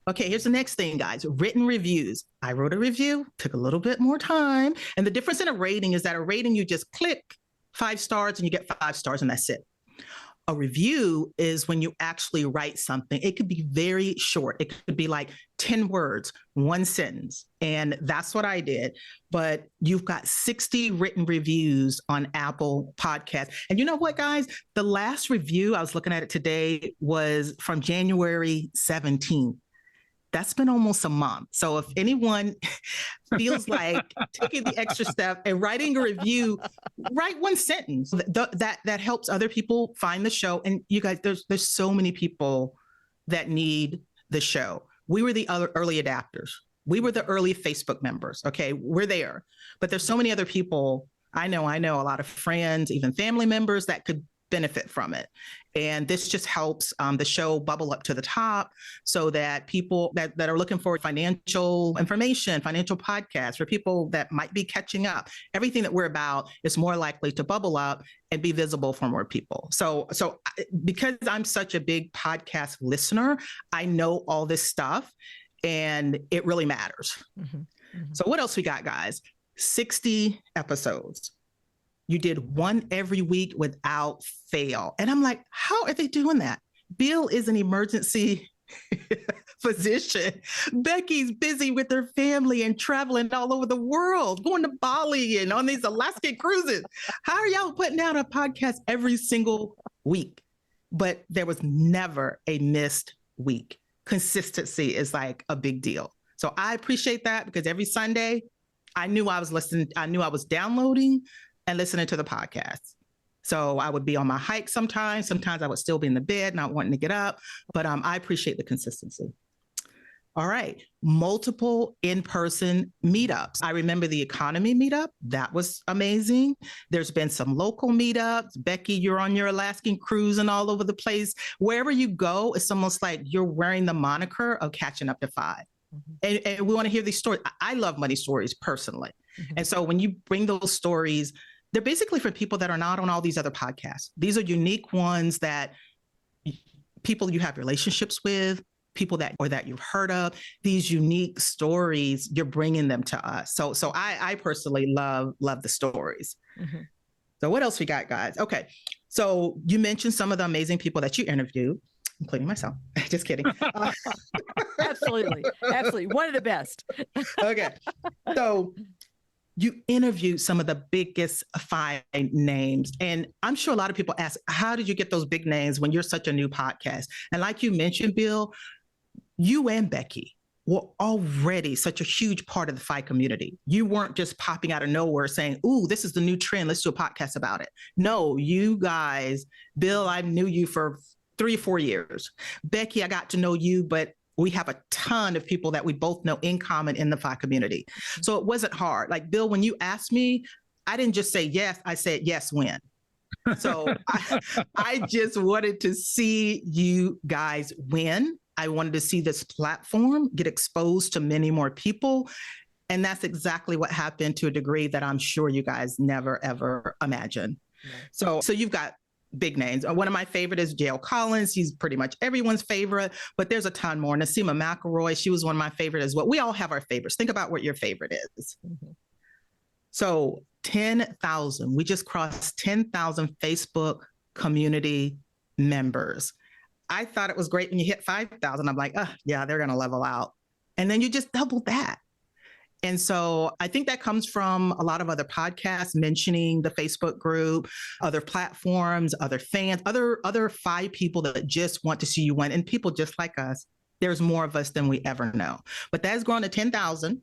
Okay, here's the next thing, guys. Written reviews. I wrote a review, took a little bit more time. And the difference in a rating is that a rating, you just click 5 stars and you get 5 stars and that's it. A review is when you actually write something. It could be very short. It could be like 10 words, 1 sentence. And that's what I did. But you've got 60 written reviews on Apple Podcasts. And you know what, guys? The last review, I was looking at it today, was from January 17th. That's been almost a month. So if anyone feels like taking the extra step and writing a review, write 1 sentence. That helps other people find the show. And you guys, there's so many people that need the show. We were the other early adapters. We were the early Facebook members. Okay, we're there. But there's so many other people. I know a lot of friends, even family members that could benefit from it. And this just helps the show bubble up to the top so that people that are looking for financial information, financial podcasts, for people that might be catching up, everything that we're about is more likely to bubble up and be visible for more people. So because I'm such a big podcast listener, I know all this stuff and it really matters. Mm-hmm. Mm-hmm. So what else we got, guys? 60 episodes. You did 1 every week without fail. And I'm like, how are they doing that? Bill is an emergency physician. Becky's busy with her family and traveling all over the world, going to Bali and on these Alaskan cruises. How are y'all putting out a podcast every single week? But there was never a missed week. Consistency is like a big deal. So I appreciate that because every Sunday I knew I was listening. I knew I was downloading and listening to the podcast. So I would be on my hike sometimes. Sometimes I would still be in the bed, not wanting to get up. But I appreciate the consistency. All right. Multiple in-person meetups. I remember the economy meetup. That was amazing. There's been some local meetups. Becky, you're on your Alaskan cruise and all over the place. Wherever you go, it's almost like you're wearing the moniker of Catching Up to 5. Mm-hmm. And we want to hear these stories. I love money stories personally. Mm-hmm. And so when you bring those stories, they're basically for people that are not on all these other podcasts. These are unique ones that people you have relationships with, people that you've heard of. These unique stories, you're bringing them to us. So I personally love the stories. Mm-hmm. So what else we got, guys? Okay. So you mentioned some of the amazing people that you interviewed, including myself. Just kidding. Absolutely. One of the best. Okay. So you interviewed some of the biggest 5 names. And I'm sure a lot of people ask, how did you get those big names when you're such a new podcast? And like you mentioned, Bill, you and Becky were already such a huge part of the FI community. You weren't just popping out of nowhere saying, ooh, this is the new trend. Let's do a podcast about it. No, you guys, Bill, I knew you for 3 or 4 years. Becky, I got to know you, but we have a ton of people that we both know in common in the FI community. So it wasn't hard. Like, Bill, when you asked me, I didn't just say yes. I said yes when. So I just wanted to see you guys win. I wanted to see this platform get exposed to many more people. And that's exactly what happened to a degree that I'm sure you guys never, ever imagined. So you've got big names. One of my favorite is Jael Collins. He's pretty much everyone's favorite, but there's a ton more. Nasima McElroy, she was one of my favorite as well. We all have our favorites. Think about what your favorite is. So 10,000, we just crossed 10,000 Facebook community members. I thought it was great when you hit 5,000. I'm like, oh, yeah, they're going to level out. And then you just doubled that. And so I think that comes from a lot of other podcasts mentioning the Facebook group, other platforms, other fans, other 5 people that just want to see you win. And people just like us, there's more of us than we ever know. But that has grown to 10,000.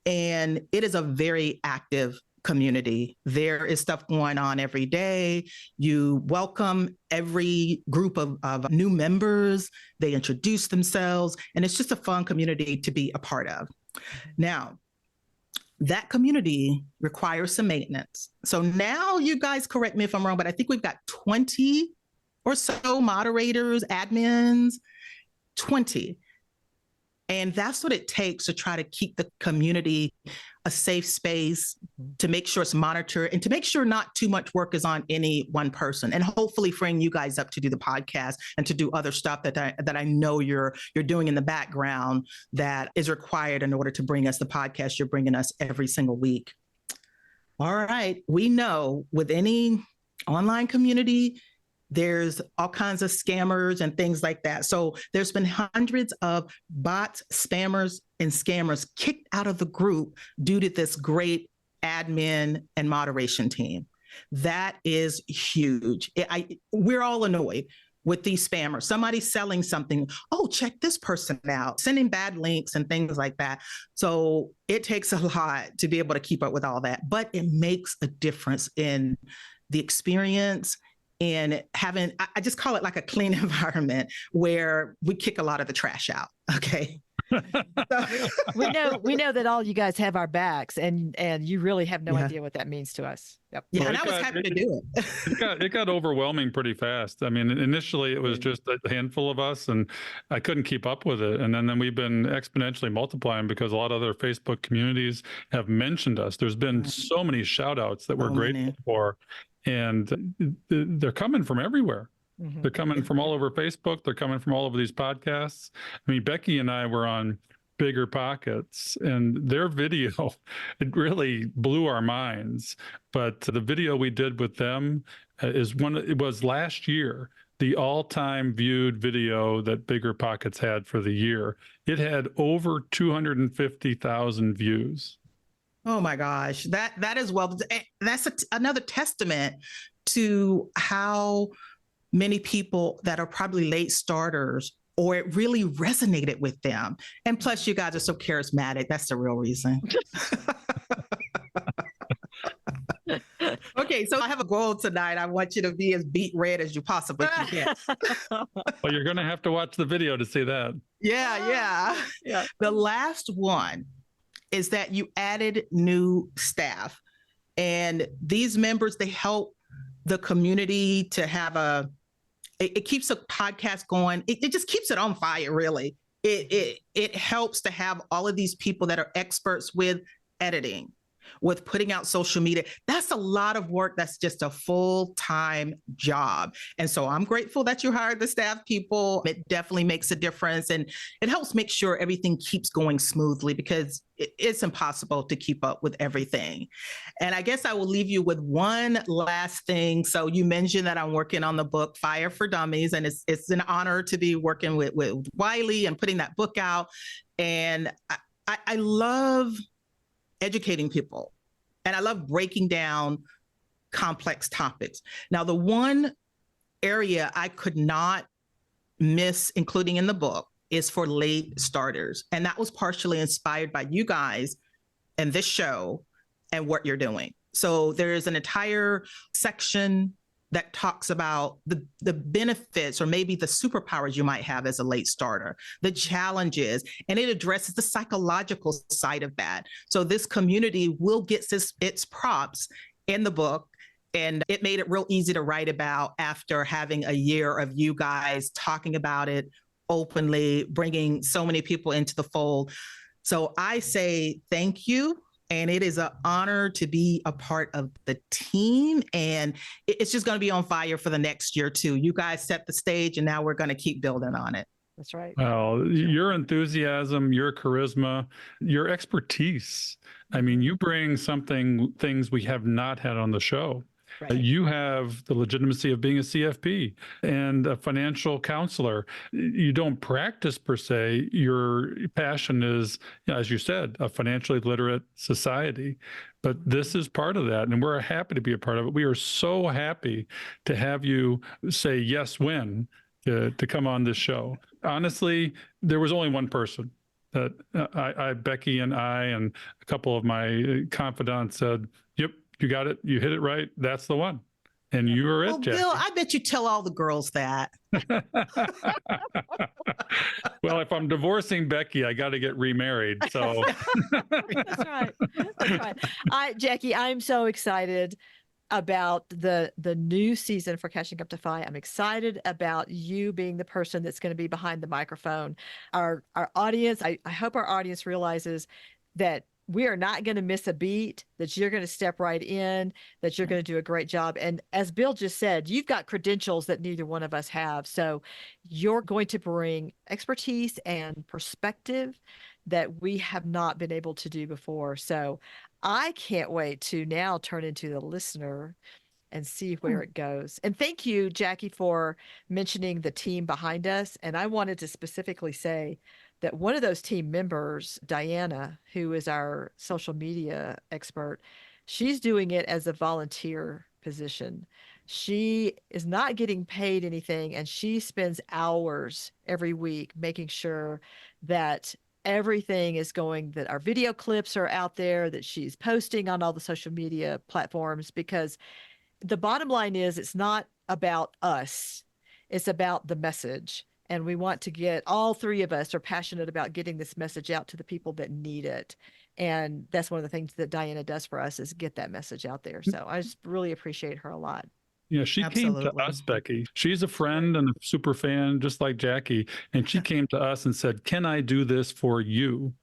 And it is a very active community. There is stuff going on every day. You welcome every group of new members. They introduce themselves. And it's just a fun community to be a part of. Now, that community requires some maintenance. So now you guys correct me if I'm wrong, but I think we've got 20 or so moderators, admins, 20. And that's what it takes to try to keep the community a safe space, to make sure it's monitored and to make sure not too much work is on any one person, and hopefully freeing you guys up to do the podcast and to do other stuff that I know you're doing in the background that is required in order to bring us the podcast you're bringing us every single week. All right. We know with any online community, there's all kinds of scammers and things like that. So there's been hundreds of bots, spammers, and scammers kicked out of the group due to this great admin and moderation team. That is huge. We're all annoyed with these spammers. Somebody's selling something. Oh, check this person out, sending bad links and things like that. So it takes a lot to be able to keep up with all that, but it makes a difference in the experience and having, I just call it like a clean environment where we kick a lot of the trash out. Okay. So, we know that all you guys have our backs, and you really have no idea what that means to us. Yep. Yeah, well, and I was happy to do it. It got overwhelming pretty fast. I mean, initially it was just a handful of us, and I couldn't keep up with it. And then we've been exponentially multiplying because a lot of other Facebook communities have mentioned us. There's been so many shout outs that we're grateful for. And they're coming from everywhere. Mm-hmm. They're coming from all over Facebook. They're coming from all over these podcasts. I mean, Becky and I were on Bigger Pockets, and their video, it really blew our minds. But the video we did with them it was last year, the all-time viewed video that Bigger Pockets had for the year. It had over 250,000 views. Oh my gosh, that is that's another testament to how many people that are probably late starters, or it really resonated with them. And plus, you guys are so charismatic. That's the real reason. Okay, so I have a goal tonight. I want you to be as beet red as you possibly can. Well, you're going to have to watch the video to see that. Yeah. The last one is that you added new staff, and these members, they help the community to have it keeps a podcast going. It just keeps it on fire, really. It helps to have all of these people that are experts with editing, with putting out social media. That's a lot of work. That's just a full-time job. And so I'm grateful that you hired the staff people. It definitely makes a difference. And it helps make sure everything keeps going smoothly, because it's impossible to keep up with everything. And I guess I will leave you with one last thing. So you mentioned that I'm working on the book Fire for Dummies, and it's an honor to be working with Wiley and putting that book out. And I love educating people, and I love breaking down complex topics. Now, the one area I could not miss including in the book is for late starters. And that was partially inspired by you guys and this show and what you're doing. So there is an entire section that talks about the benefits, or maybe the superpowers you might have as a late starter, the challenges, and it addresses the psychological side of that. So this community will get its props in the book, And it made it real easy to write about after having a year of you guys talking about it openly, bringing so many people into the fold. So I say thank you. And it is an honor to be a part of the team. And it's just going to be on fire for the next year, too. You guys set the stage, and now we're going to keep building on it. That's right. Well, your enthusiasm, your charisma, your expertise. I mean, you bring things we have not had on the show. Right. You have the legitimacy of being a CFP and a financial counselor. You don't practice per se. Your passion is, as you said, a financially literate society. But this is part of that, and we're happy to be a part of it. We are so happy to have you say yes when to come on this show. Honestly, there was only one person that Becky and I and a couple of my confidants said, "Yep, you got it. You hit it right. That's the one." And you were it, Jackie. Bill, I bet you tell all the girls that. Well, if I'm divorcing Becky, I got to get remarried. So That's right. That's right. Jackie, I'm so excited about the new season for Catching Up to Fi. I'm excited about you being the person that's going to be behind the microphone. Our audience, I hope our audience realizes that we are not going to miss a beat, that you're going to step right in, that you're going to do a great job. And as Bill just said, you've got credentials that neither one of us have. So you're going to bring expertise and perspective that we have not been able to do before. So I can't wait to now turn into the listener and see where it goes. And thank you, Jackie, for mentioning the team behind us. And I wanted to specifically say that one of those team members, Diana, who is our social media expert, she's doing it as a volunteer position. She is not getting paid anything, and she spends hours every week making sure that everything is going, that our video clips are out there, that she's posting on all the social media platforms, because the bottom line is it's not about us. It's about the message. And we want to get, all three of us are passionate about getting this message out to the people that need it. And that's one of the things that Diana does for us, is get that message out there. So I just really appreciate her a lot. Yeah, she came to us, Becky. She's a friend and a super fan, just like Jackie. And she came to us and said, "Can I do this for you?"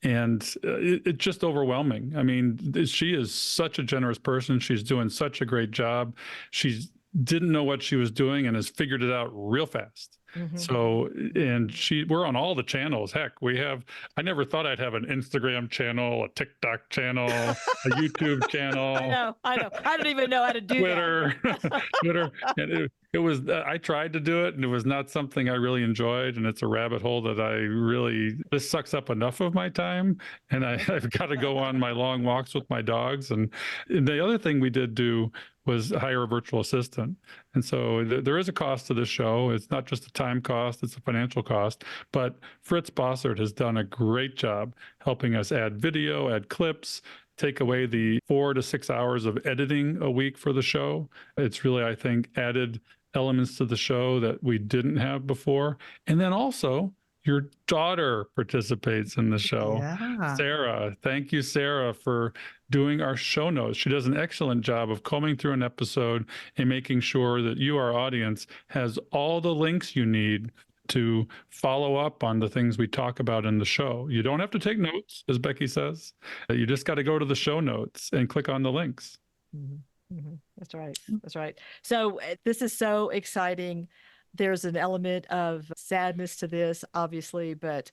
And it's just overwhelming. I mean, she is such a generous person. She's doing such a great job. She didn't know what she was doing and has figured it out real fast. Mm-hmm. So, and we're on all the channels. Heck, I never thought I'd have an Instagram channel, a TikTok channel, a YouTube channel. I know. I don't even know how to do Twitter, that. Twitter. And it was, I tried to do it and it was not something I really enjoyed. And it's a rabbit hole that this sucks up enough of my time. And I've got to go on my long walks with my dogs. And the other thing we did do was hire a virtual assistant. And so there is a cost to this show. It's not just a time cost, it's a financial cost. But Fritz Bossert has done a great job helping us add video, add clips, take away the 4 to 6 hours of editing a week for the show. It's really, I think, added elements to the show that we didn't have before. And then also, your daughter participates in the show. Yeah. Sarah, thank you, Sarah, for doing our show notes. She does an excellent job of combing through an episode and making sure that you, our audience, has all the links you need to follow up on the things we talk about in the show. You don't have to take notes, as Becky says. You just got to go to the show notes and click on the links. Mm-hmm. Mm-hmm. That's right. That's right. So this is so exciting. There's an element of sadness to this, obviously, but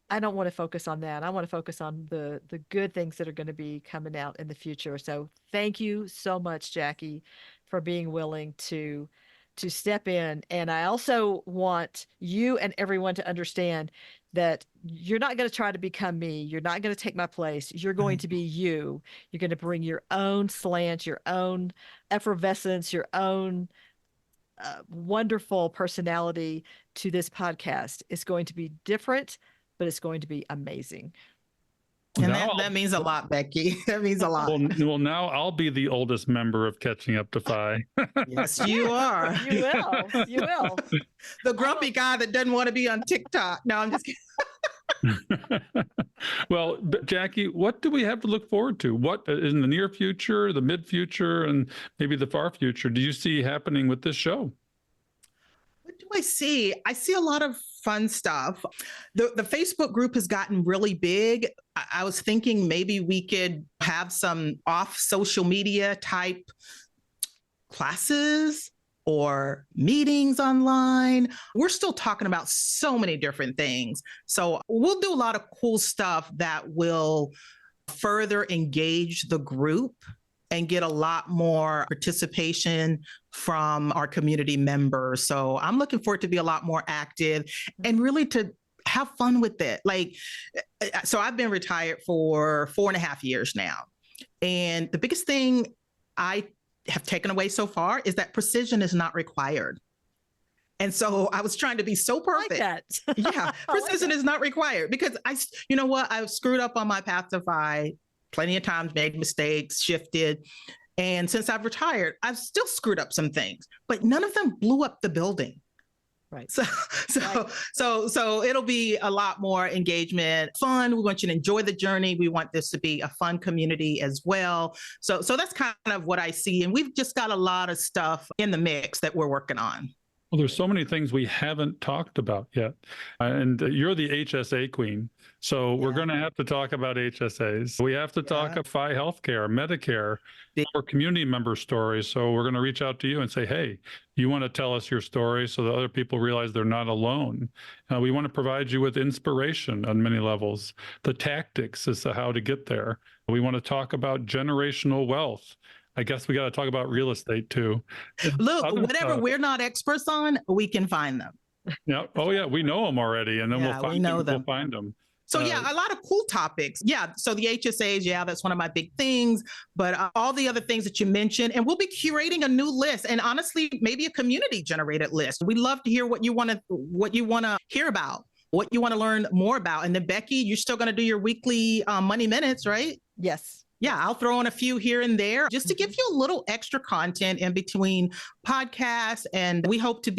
I don't want to focus on that. I want to focus on the good things that are going to be coming out in the future. So thank you so much, Jackie, for being willing to step in. And I also want you and everyone to understand that you're not going to try to become me. You're not going to take my place. You're going to be you. You're going to bring your own slant, your own effervescence, your own wonderful personality to this podcast. It's going to be different, but it's going to be amazing. And that means a lot, Becky. That means a lot. Well, now I'll be the oldest member of Catching Up to Fi. Yes, you are. You will. You will. The grumpy guy that doesn't want to be on TikTok. No, I'm just kidding. Well, but Jackie, what do we have to look forward to? What in the near future, the mid future, and maybe the far future do you see happening with this show? What do I see? I see a lot of fun stuff. The Facebook group has gotten really big. I was thinking maybe we could have some off social media type classes or meetings online. We're still talking about so many different things. So we'll do a lot of cool stuff that will further engage the group and get a lot more participation from our community members. So I'm looking forward to be a lot more active and really to have fun with it. Like, so I've been retired for 4.5 years now. And the biggest thing I have taken away so far is that precision is not required. And so I was trying to be so perfect. I like that. Yeah, precision is not required because you know what? I've screwed up on my path to FI plenty of times, made mistakes, shifted. And since I've retired, I've still screwed up some things, but none of them blew up the building. Right. So it'll be a lot more engagement, fun. We want you to enjoy the journey. We want this to be a fun community as well. So that's kind of what I see. And we've just got a lot of stuff in the mix that we're working on. Well, there's so many things we haven't talked about yet. And you're the HSA queen. So we're going to have to talk about HSAs. We have to talk about FI healthcare, Medicare, or community member stories. So we're going to reach out to you and say, hey, you want to tell us your story so that other people realize they're not alone. We want to provide you with inspiration on many levels, the tactics as to how to get there. We want to talk about generational wealth. I guess we got to talk about real estate too. Look, whatever we're not experts on, we can find them. Yeah. Oh yeah, we know them already, and then we'll find them. We'll find them. So yeah, a lot of cool topics. Yeah. So the HSAs, that's one of my big things. But all the other things that you mentioned, and we'll be curating a new list, and honestly, maybe a community generated list. We'd love to hear what you want to hear about, what you want to learn more about. And then Becky, you're still going to do your weekly money minutes, right? Yes. Yeah, I'll throw in a few here and there just to give you a little extra content in between podcasts. And we hope to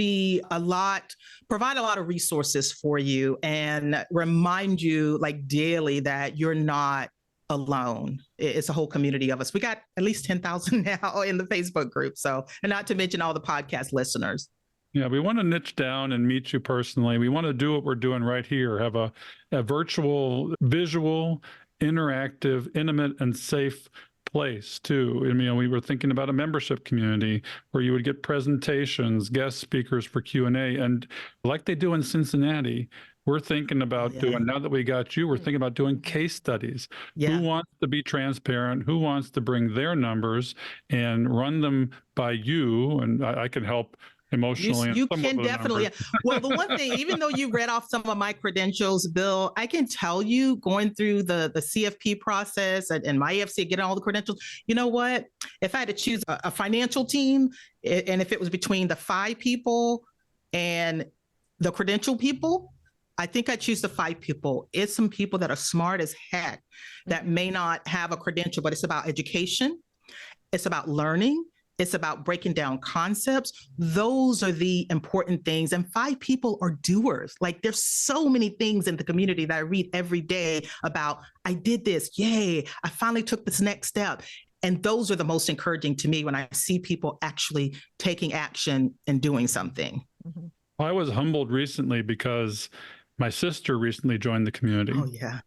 provide a lot of resources for you and remind you like daily that you're not alone. It's a whole community of us. We got at least 10,000 now in the Facebook group. So, and not to mention all the podcast listeners. Yeah, we want to niche down and meet you personally. We want to do what we're doing right here, have a virtual, visual, interactive, intimate, and safe place too. I mean, we were thinking about a membership community where you would get presentations, guest speakers for Q&A, and like they do in Cincinnati, we're thinking about doing, now that we got you, we're thinking about doing case studies. Who wants to be transparent? Who wants to bring their numbers and run them by you? And I can help emotionally. You can definitely. Well, the one thing, even though you read off some of my credentials, Bill, I can tell you going through the CFP process and my EFC, getting all the credentials, you know what? If I had to choose a financial team, and if it was between the FI people and the credential people, I think I choose the FI people. It's some people that are smart as heck that may not have a credential, but it's about education. It's about learning. It's about breaking down concepts. Those are the important things. And FI people are doers. Like there's so many things in the community that I read every day about, I did this, yay, I finally took this next step. And those are the most encouraging to me when I see people actually taking action and doing something. Mm-hmm. I was humbled recently because my sister recently joined the community. Oh, yeah.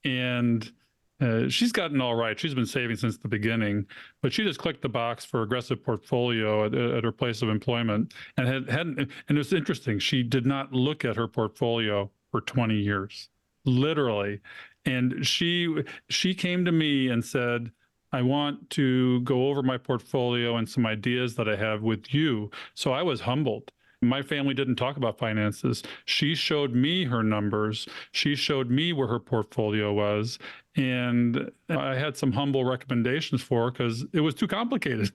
And she's gotten all right. She's been saving since the beginning, but she just clicked the box for aggressive portfolio at her place of employment and hadn't. And it was interesting. She did not look at her portfolio for 20 years, literally. And she came to me and said, I want to go over my portfolio and some ideas that I have with you. So I was humbled. My family didn't talk about finances. She showed me her numbers. She showed me where her portfolio was. And I had some humble recommendations for her because it was too complicated.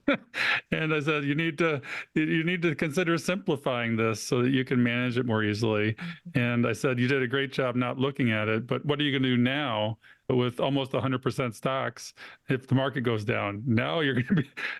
And I said, you need to consider simplifying this so that you can manage it more easily. And I said, you did a great job not looking at it, but what are you going to do now with almost 100% stocks if the market goes down? Now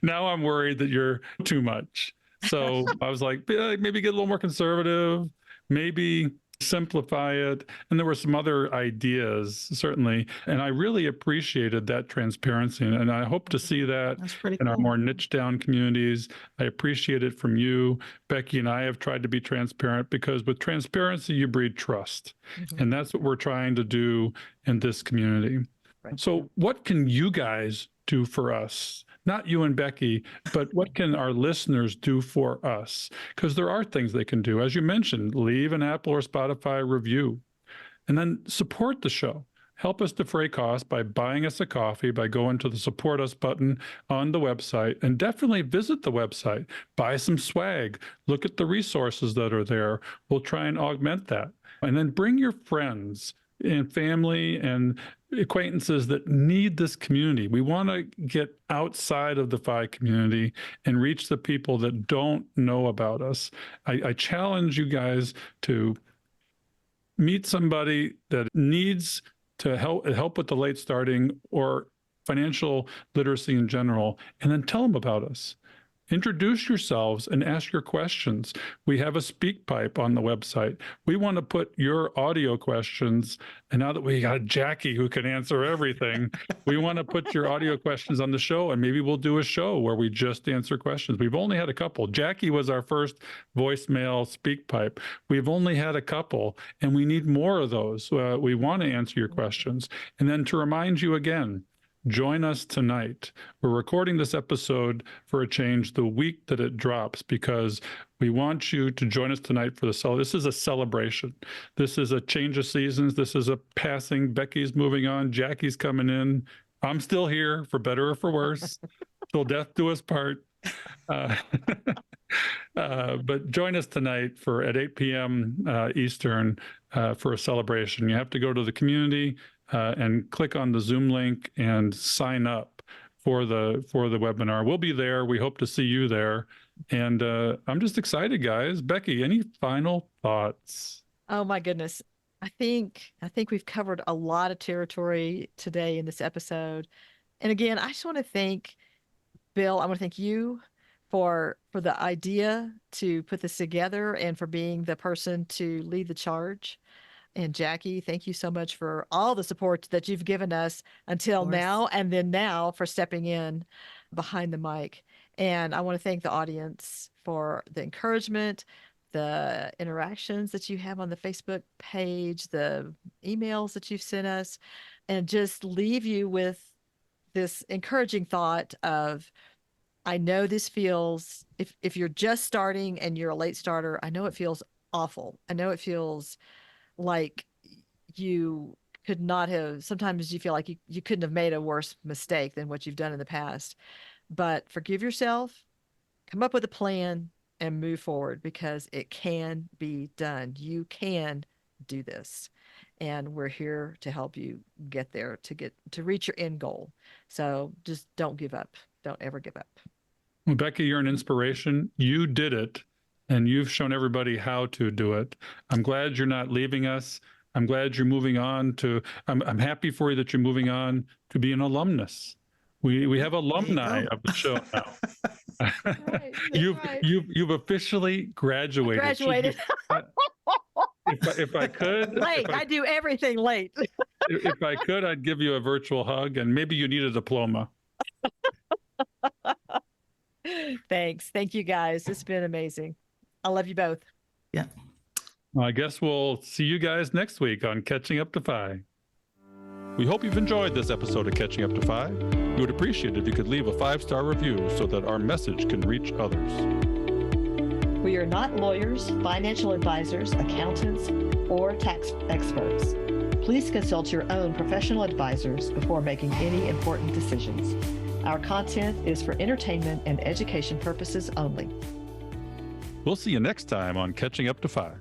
I'm worried that you're too much. So I was like, maybe get a little more conservative, maybe simplify it. And there were some other ideas, certainly. And I really appreciated that transparency. And I hope to see that That's pretty in our cool. more niche down communities. I appreciate it from you. Becky and I have tried to be transparent because with transparency, you breed trust. Mhm. And that's what we're trying to do in this community. Right. So what can you guys do for us? Not you and Becky, but what can our listeners do for us? Because there are things they can do. As you mentioned, leave an Apple or Spotify review and then support the show. Help us defray costs by buying us a coffee, by going to the support us button on the website, and definitely visit the website, buy some swag, look at the resources that are there. We'll try and augment that. And then bring your friends and family and acquaintances that need this community. We want to get outside of the Phi community and reach the people that don't know about us. I challenge you guys to meet somebody that needs to help with the late starting or financial literacy in general, and then tell them about us. Introduce yourselves and ask your questions. We have a speak pipe on the website. We want to put your audio questions, and now that we got Jackie who can answer everything, we want to put your audio questions on the show, and maybe we'll do a show where we just answer questions. We've only had a couple. Jackie was our first voicemail speak pipe. We've only had a couple, and we need more of those. We want to answer your questions. And then to remind you again, join us tonight. We're recording this episode for a change the week that it drops because we want you to join us tonight for this is a celebration. This is a change of seasons. This is a passing. Becky's moving on. Jackie's coming in. I'm still here for better or for worse. Till death do us part. But join us tonight at 8 p.m. Eastern for a celebration. You have to go to the community and click on the Zoom link and sign up for the webinar. We'll be there. We hope to see you there. And I'm just excited, guys. Becky, any final thoughts? Oh my goodness. I think we've covered a lot of territory today in this episode. And again, I just want to thank Bill. I want to thank you for the idea to put this together and for being the person to lead the charge. And Jackie, thank you so much for all the support that you've given us until now, and then now for stepping in behind the mic. And I want to thank the audience for the encouragement, the interactions that you have on the Facebook page, the emails that you've sent us, and just leave you with this encouraging thought of, I know this feels, if you're just starting and you're a late starter, I know it feels awful. I know it feels like you could not have, sometimes you feel like you couldn't have made a worse mistake than what you've done in the past. But forgive yourself, come up with a plan, and move forward because it can be done. You can do this. And we're here to help you get there, to reach your end goal. So just don't give up. Don't ever give up. Well, Becky, you're an inspiration. You did it. And you've shown everybody how to do it. I'm glad you're not leaving us. I'm glad you're moving on to, I'm happy for you that you're moving on to be an alumnus. We have alumni of the show now. Right, you've officially graduated. Graduated. If I could. Late. I do everything late. If I could, I'd give you a virtual hug and maybe you need a diploma. Thanks. Thank you guys. It's been amazing. I love you both. Yeah. Well, I guess we'll see you guys next week on Catching Up to Phi. We hope you've enjoyed this episode of Catching Up to Phi. We would appreciate it if you could leave a 5-star review so that our message can reach others. We are not lawyers, financial advisors, accountants, or tax experts. Please consult your own professional advisors before making any important decisions. Our content is for entertainment and education purposes only. We'll see you next time on Catching Up to Phi.